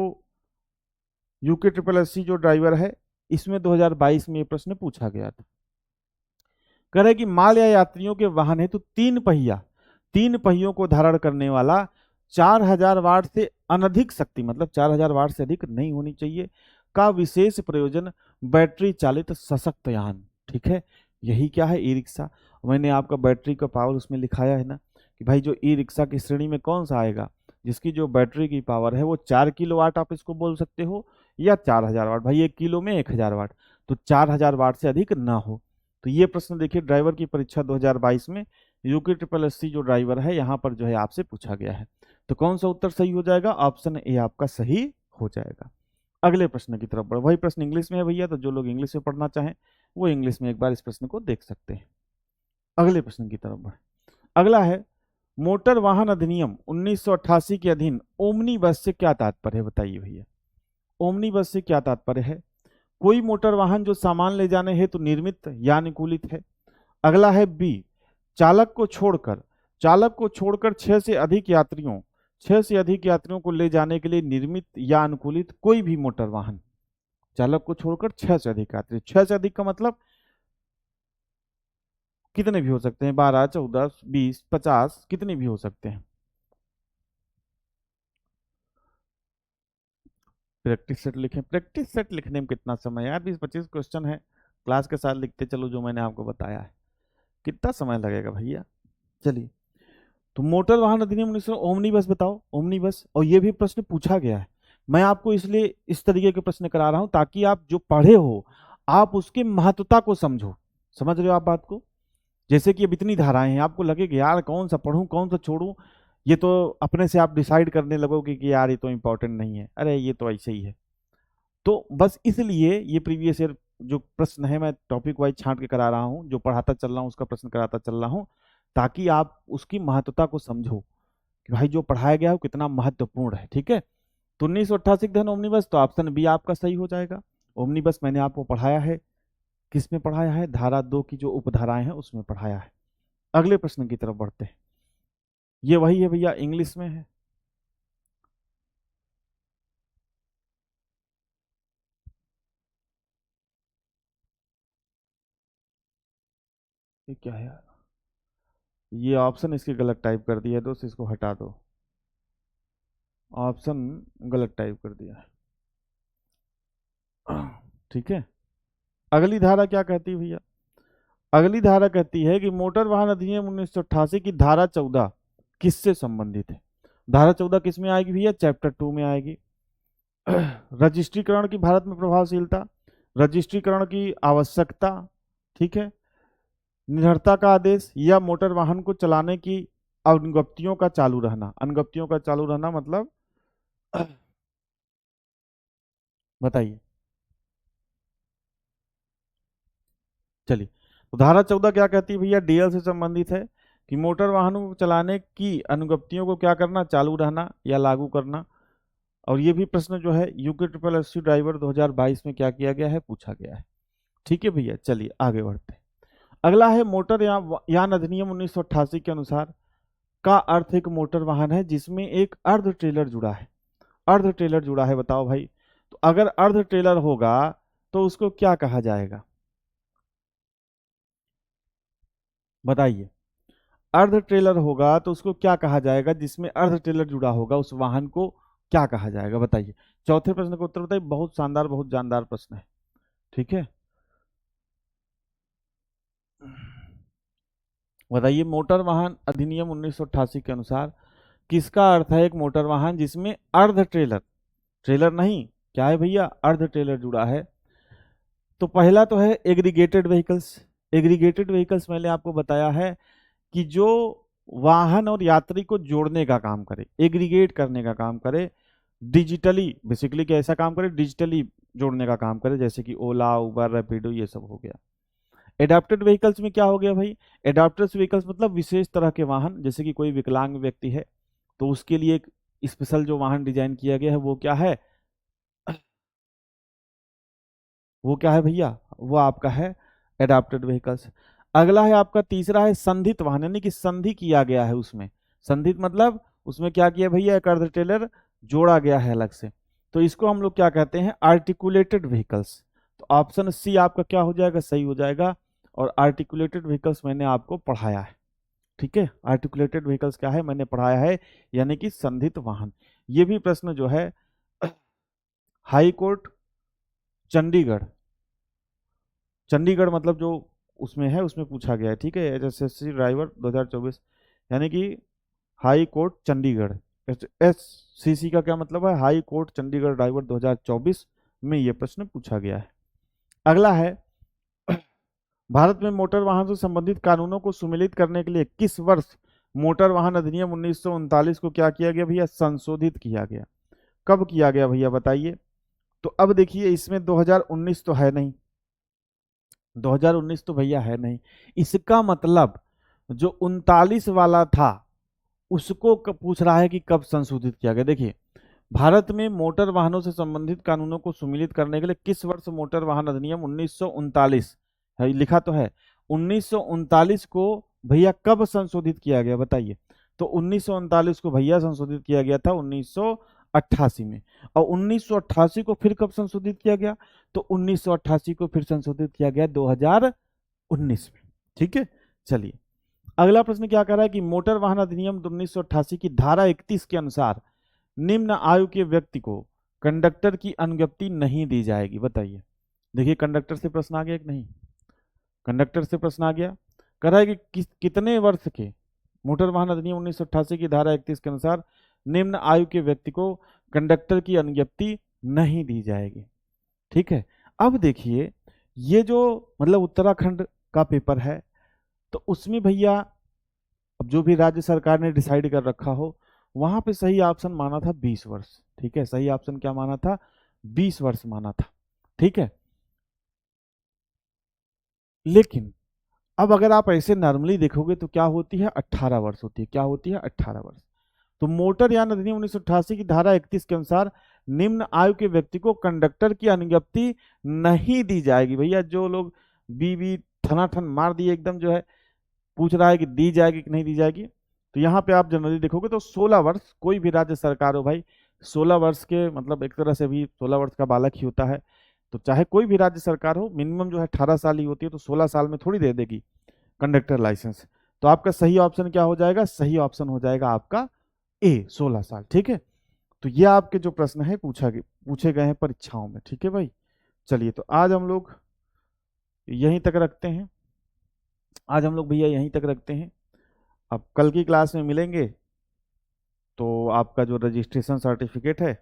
यूके ट्रिपल एस सी जो ड्राइवर है इसमें 2022 में ये प्रश्न पूछा गया था। कह रहे कि माल या यात्रियों के वाहन है तो तीन पहियों को धारण करने वाला 4000 वाट से अनधिक शक्ति, मतलब 4000 वाट से अधिक नहीं होनी चाहिए, का विशेष प्रयोजन बैटरी चालित सशक्त यान। ठीक है, यही क्या है, ई रिक्शा। मैंने आपका बैटरी का पावर उसमें लिखाया है ना कि भाई जो ई रिक्शा की श्रेणी में कौन सा आएगा, जिसकी जो बैटरी की पावर है वो 4 किलोवाट आप इसको बोल सकते हो, या 4000 वाट। भाई 1 किलो में 1000 वाट, तो 4000 वाट से अधिक ना हो। तो ये प्रश्न देखिए ड्राइवर की परीक्षा 2022 में यूके ट्रिपल एस सी जो ड्राइवर है यहाँ पर जो है आपसे पूछा गया है। तो कौन सा उत्तर सही हो जाएगा, ऑप्शन ए आपका सही हो जाएगा। अगले प्रश्न की तरफ बढ़ो। वही प्रश्न इंग्लिश में है भैया, तो जो लोग इंग्लिश में पढ़ना चाहें वो इंग्लिश में एक बार इस प्रश्न को देख सकते हैं। अगले प्रश्न की तरफ बढ़े। अगला है मोटर वाहन अधिनियम 1988 के अधीन ओमनी बस से क्या तात्पर्य है, बताइए भैया। ओमनी बस से क्या तात्पर्य है, कोई मोटर वाहन जो सामान ले जाने हेतु निर्मित या अनुकूलित है। अगला है बी, चालक को छोड़कर 6 से अधिक यात्रियों को ले जाने के लिए निर्मित या अनुकूलित कोई भी मोटर वाहन। चालक को छोड़कर 6 से अधिक यात्री, 6 से अधिक का मतलब कितने भी हो सकते हैं, 12, 14, 20, 50, कितने भी हो सकते हैं। प्रैक्टिस सेट लिखें, प्रैक्टिस सेट लिखने में कितना समय यार, 20-25 क्वेश्चन है, क्लास के साथ लिखते चलो जो मैंने आपको बताया है, कितना समय लगेगा भैया। चलिए, तो मोटर वाहन अधिनियम 1900 ओमनी बस बताओ, ओमनी बस। और ये भी प्रश्न पूछा गया है, मैं आपको इसलिए इस तरीके के प्रश्न करा रहा हूं ताकि आप जो पढ़े हो आप उसकी महत्वता को समझो। समझ रहे हो आप बात को। जैसे कि अब इतनी धाराएं हैं, आपको लगेगा यार कौन सा पढ़ूं कौन सा छोड़ूं, ये तो अपने से आप डिसाइड करने लगोगे कि यार ये तो इंपॉर्टेंट नहीं है, अरे ये तो ऐसे ही है। तो बस इसलिए ये प्रीवियस ईयर जो प्रश्न है मैं टॉपिक वाइज छांट के करा रहा हूँ, जो पढ़ाता चल रहा हूँ उसका प्रश्न कराता चल रहा हूँ, ताकि आप उसकी महत्वता को समझो कि भाई जो पढ़ाया गया है वो कितना महत्वपूर्ण है। ठीक है, तो 1988 धन ओमनी बस, तो ऑप्शन बी आपका सही हो जाएगा। ओमनी बस मैंने आपको पढ़ाया है, किस में पढ़ाया है, धारा 2 की जो उपधाराएं हैं उसमें पढ़ाया है। अगले प्रश्न की तरफ बढ़ते हैं। ये वही है भैया, इंग्लिश में है। ये क्या है यार, ये ऑप्शन इसके गलत टाइप कर दिया है दोस्त, इसको हटा दो, ऑप्शन गलत टाइप कर दिया है। ठीक है, अगली धारा क्या कहती है भैया, अगली धारा कहती है कि मोटर वाहन अधिनियम 1988 की धारा 14 किससे संबंधित है। धारा 14 किस में आएगी भैया, चैप्टर 2 में आएगी। रजिस्ट्रीकरण की भारत में प्रभावशीलता, रजिस्ट्रीकरण की आवश्यकता, ठीक है, निर्भरता का आदेश, या मोटर वाहन को चलाने की अनुज्ञप्तियों का चालू रहना। अनुज्ञप्तियों का चालू रहना मतलब बताइए। चलिए, तो धारा 14 क्या कहती है भैया, डीएल से संबंधित है कि मोटर वाहनों को चलाने की अनुज्ञप्तियों को क्या करना, चालू रहना या लागू करना। और ये भी प्रश्न जो है UK triple S C driver 2022 में क्या किया गया है, पूछा गया है। ठीक है भैया, चलिए आगे बढ़ते हैं। अगला है मोटर यान अधिनियम 1988 के अनुसार का अर्थ एक मोटर वाहन है जिसमें एक अर्ध ट्रेलर जुड़ा है। अर्ध ट्रेलर जुड़ा है, बताओ भाई। तो अगर अर्ध ट्रेलर होगा तो उसको क्या कहा जाएगा, बताइए। अर्ध ट्रेलर होगा तो उसको क्या कहा जाएगा, जिसमें अर्ध ट्रेलर जुड़ा होगा उस वाहन को क्या कहा जाएगा, बताइए। चौथे प्रश्न का उत्तर बताइए, बहुत शानदार बहुत जानदार प्रश्न है। ठीक है, बताइए, मोटर वाहन अधिनियम 1988 के अनुसार किसका अर्थ है एक मोटर वाहन जिसमें अर्ध ट्रेलर, ट्रेलर नहीं, क्या है भैया, अर्ध ट्रेलर जुड़ा है। तो पहला तो है एग्रीगेटेड व्हीकल्स। एग्रीगेटेड व्हीकल्स मैंने आपको बताया है कि जो वाहन और यात्री को जोड़ने का काम करे, एग्रीगेट करने का काम करे, डिजिटली बेसिकली कैसा काम करे, डिजिटली जोड़ने का काम करे, जैसे कि ओला, उबर, रैपिडो, ये सब हो गया। एडाप्टेड व्हीकल्स में क्या हो गया भाई, एडाप्टेड व्हीकल्स मतलब विशेष तरह के वाहन, जैसे कि कोई विकलांग व्यक्ति है तो उसके लिए एक स्पेशल जो वाहन डिजाइन किया गया है वो क्या है, वो क्या है भैया, वो आपका है एडाप्टेड व्हीकल्स। अगला है आपका तीसरा है संधित वाहन, यानी कि संधि किया गया है उसमें। संधित मतलब उसमें क्या किया भैया, एक अर्ध टेलर जोड़ा गया है अलग से, तो इसको हम लोग क्या कहते हैं, आर्टिकुलेटेड व्हीकल्स। तो ऑप्शन सी आपका क्या हो जाएगा, सही हो जाएगा। और आर्टिकुलेटेड व्हीकल्स मैंने आपको पढ़ाया है, ठीक है। आर्टिकुलेटेड व्हीकल्स क्या है, मैंने पढ़ाया है, यानी कि संधित वाहन। ये भी प्रश्न जो है हाई कोर्ट चंडीगढ़, चंडीगढ़ मतलब जो उसमें है उसमें पूछा गया है, ठीक है। एसएससी ड्राइवर 2024, यानी कि हाई कोर्ट चंडीगढ़। एससीसी का क्या मतलब है, हाई कोर्ट चंडीगढ़ ड्राइवर 2024 में ये प्रश्न पूछा गया है। अगला है भारत में मोटर वाहन से संबंधित कानूनों को सुमेलित करने के लिए किस वर्ष मोटर वाहन अधिनियम उन्नीस को क्या किया गया भैया, संशोधित किया गया। कब किया गया भैया बताइए। तो अब देखिए इसमें 2019 तो है नहीं, 2019 तो भैया है नहीं, इसका मतलब जो 39 वाला था उसको पूछ रहा है कि कब संशोधित किया गया। देखिए भारत में मोटर वाहनों से संबंधित कानूनों को सुमेलित करने के लिए किस वर्ष मोटर वाहन अधिनियम उन्नीस है, लिखा तो है 1939 को, भैया कब संशोधित किया गया बताइए। तो 1939 को भैया संशोधित किया गया था 1988 में। और 1988 को फिर कब संशोधित किया गया, तो 1988 को फिर संशोधित किया गया 2019 में, ठीक है। चलिए अगला प्रश्न क्या कह रहा है कि मोटर वाहन अधिनियम 1988 की धारा 31 के अनुसार निम्न आयु के व्यक्ति को कंडक्टर की अनुज्ञप्ति नहीं दी जाएगी, बताइए। देखिए कंडक्टर से प्रश्न आ गया कि नहीं, कंडक्टर से प्रश्न आ गया। कह रहा है कि कितने वर्ष के, मोटर वाहन अधिनियम 1988 की धारा 31 के अनुसार निम्न आयु के व्यक्ति को कंडक्टर की अनुज्ञप्ति नहीं दी जाएगी, ठीक है। अब देखिए ये जो मतलब उत्तराखंड का पेपर है, तो उसमें भैया अब जो भी राज्य सरकार ने डिसाइड कर रखा हो, वहां पे सही ऑप्शन माना था 20 वर्ष, ठीक है। सही ऑप्शन क्या माना था, 20 वर्ष माना था, ठीक है। लेकिन अब अगर आप ऐसे नॉर्मली देखोगे तो क्या होती है, 18 वर्ष होती है, क्या होती है 18 वर्ष। तो मोटर यान अधिनियम 1988 की धारा 31 के अनुसार निम्न आयु के व्यक्ति को कंडक्टर की अनुज्ञप्ति नहीं दी जाएगी। भैया जो लोग बी ठनाठन मार दिए एकदम, जो है पूछ रहा है कि दी जाएगी कि नहीं दी जाएगी, तो यहाँ पे आप जनरली देखोगे तो 16 वर्ष, कोई भी राज्य सरकार हो भाई, 16 वर्ष के मतलब एक तरह से भी 16 वर्ष का बालक ही होता है। तो चाहे कोई भी राज्य सरकार हो, मिनिमम जो है 18 साल ही होती है, तो 16 साल में थोड़ी दे देगी कंडक्टर लाइसेंस। तो आपका सही ऑप्शन क्या हो जाएगा, सही ऑप्शन हो जाएगा आपका ए, 16 साल, ठीक है। तो ये आपके जो प्रश्न है पूछे गए हैं परीक्षाओं में, ठीक है भाई। चलिए तो आज हम लोग यहीं तक रखते हैं, आज हम लोग भैया यहीं तक रखते हैं। अब कल की क्लास में मिलेंगे तो आपका जो रजिस्ट्रेशन सर्टिफिकेट है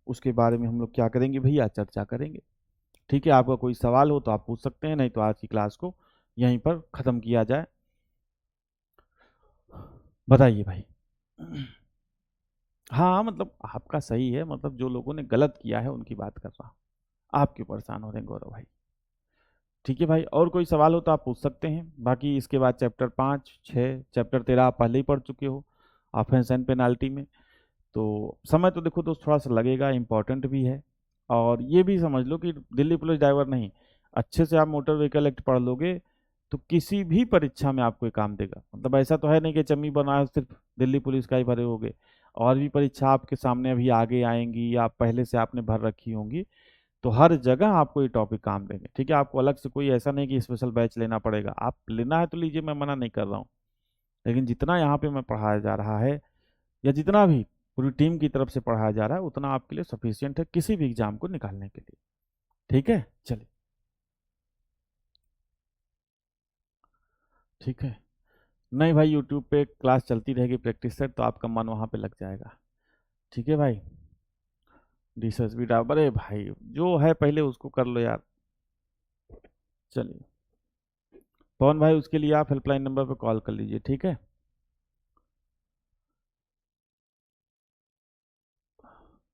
उसके बारे में हम लोग क्या करेंगे भैया, चर्चा करेंगे, ठीक है। आपका कोई सवाल हो तो आप पूछ सकते हैं, नहीं तो आज की क्लास को यहीं पर ख़त्म किया जाए। बताइए भाई। हाँ मतलब आपका सही है, मतलब जो लोगों ने गलत किया है उनकी बात कर रहा हूँ, आप क्यों परेशान हो रहे हैं गौरव भाई, ठीक है भाई। और कोई सवाल हो तो आप पूछ सकते हैं, बाकी इसके बाद चैप्टर 5, 6, चैप्टर 13 आप पहले ही पढ़ चुके हो ऑफेंस एंड पेनाल्टी में। तो समय तो देखो दोस्त थोड़ा सा लगेगा, इम्पोर्टेंट भी है। और ये भी समझ लो कि दिल्ली पुलिस ड्राइवर नहीं, अच्छे से आप मोटर व्हीकल एक्ट पढ़ लोगे तो किसी भी परीक्षा में आपको ये काम देगा। मतलब ऐसा तो है नहीं कि चम्मी बनाए सिर्फ दिल्ली पुलिस का ही भरे होगे, और भी परीक्षा आपके सामने अभी आगे आएंगी या पहले से आपने भर रखी होंगी, तो हर जगह आपको ये टॉपिक काम देंगे, ठीक है। आपको अलग से कोई ऐसा नहीं कि स्पेशल बैच लेना पड़ेगा, आप लेना है तो लीजिए, मैं मना नहीं कर रहा हूँ। लेकिन जितना यहाँ पे मैं पढ़ाया जा रहा है या जितना भी पूरी टीम की तरफ से पढ़ाया जा रहा है उतना आपके लिए सफिशियंट है किसी भी एग्जाम को निकालने के लिए, ठीक है। चलिए ठीक है। नहीं भाई यूट्यूब पे क्लास चलती रहेगी प्रैक्टिस सेट, तो आपका मन वहाँ पे लग जाएगा, ठीक है भाई। रिसर्च भी डाल, अरे भाई जो है पहले उसको कर लो यार। चलिए पवन भाई उसके लिए आप हेल्पलाइन नंबर पे कॉल कर लीजिए, ठीक है।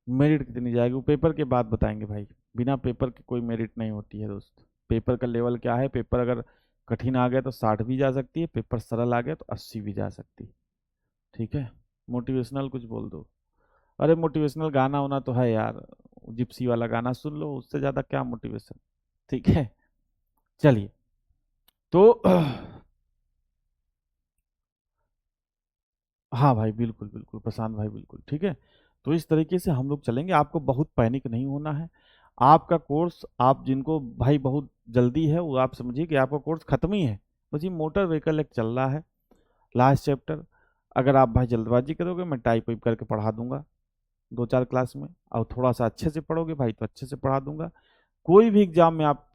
मेरिट कितनी जाएगी वो पेपर के बाद बताएंगे भाई, बिना पेपर के कोई मेरिट नहीं होती है दोस्त। पेपर का लेवल क्या है, पेपर अगर कठिन आ गया तो 60 भी जा सकती है, पेपर सरल आ गया तो 80 भी जा सकती है, ठीक है। मोटिवेशनल कुछ बोल दो। अरे मोटिवेशनल गाना होना तो है यार, जिप्सी वाला गाना सुन लो, उससे ज्यादा क्या मोटिवेशन। ठीक है, चलिए। तो हाँ भाई, बिल्कुल बिल्कुल प्रशांत भाई, बिल्कुल ठीक है। तो इस तरीके से हम लोग चलेंगे, आपको बहुत पैनिक नहीं होना है। आपका कोर्स, आप जिनको भाई बहुत जल्दी है, वो आप समझिए कि आपका कोर्स खत्म ही है। बस ये मोटर व्हीकल एक चल रहा है, लास्ट चैप्टर। अगर आप भाई जल्दबाजी करोगे, मैं टाइप वाइप करके पढ़ा दूंगा 2-4 क्लास में, और थोड़ा सा अच्छे से पढ़ोगे भाई तो अच्छे से पढ़ा दूंगा। कोई भी एग्जाम में आप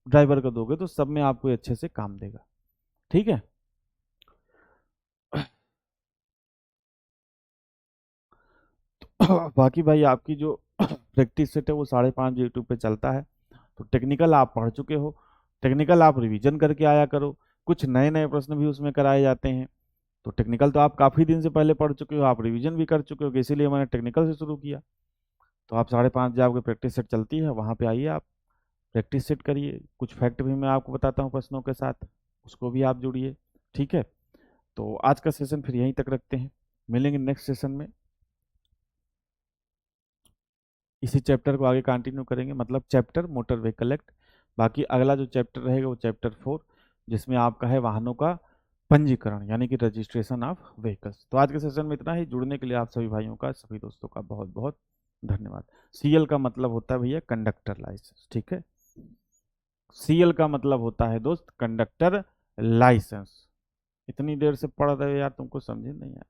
ड्राइवर का दोगे तो सब में आपको ये अच्छे से काम देगा। ठीक है। बाकी भाई आपकी जो प्रैक्टिस सेट है वो 5:30 यूट्यूब पे चलता है। तो टेक्निकल आप पढ़ चुके हो, टेक्निकल आप रिवीजन करके आया करो। कुछ नए नए प्रश्न भी उसमें कराए जाते हैं। तो टेक्निकल तो आप काफ़ी दिन से पहले पढ़ चुके हो, आप रिवीजन भी कर चुके हो, इसीलिए मैंने टेक्निकल से शुरू किया। तो आप 5:30 जब आपकी प्रैक्टिस सेट चलती है, वहाँ पे आइए, आप प्रैक्टिस सेट करिए। कुछ फैक्ट भी मैं आपको बताता हूँ प्रश्नों के साथ, उसको भी आप जुड़िए। ठीक है। तो आज का सेशन फिर यहीं तक रखते हैं, मिलेंगे नेक्स्ट सेशन में। इसी चैप्टर को आगे कंटिन्यू करेंगे, मतलब चैप्टर मोटर व्हीकल एक्ट। बाकी अगला जो चैप्टर रहेगा वो चैप्टर 4, जिसमें आपका है वाहनों का पंजीकरण, यानी कि रजिस्ट्रेशन ऑफ व्हीकल्स। तो आज के सेशन में इतना ही। जुड़ने के लिए आप सभी भाइयों का, सभी दोस्तों का बहुत बहुत धन्यवाद। सीएल का मतलब होता है भैया कंडक्टर लाइसेंस, ठीक है। सीएल का मतलब होता है दोस्त कंडक्टर लाइसेंस। इतनी देर से पढ़ रहे हो यार, तुमको समझ नहीं आया।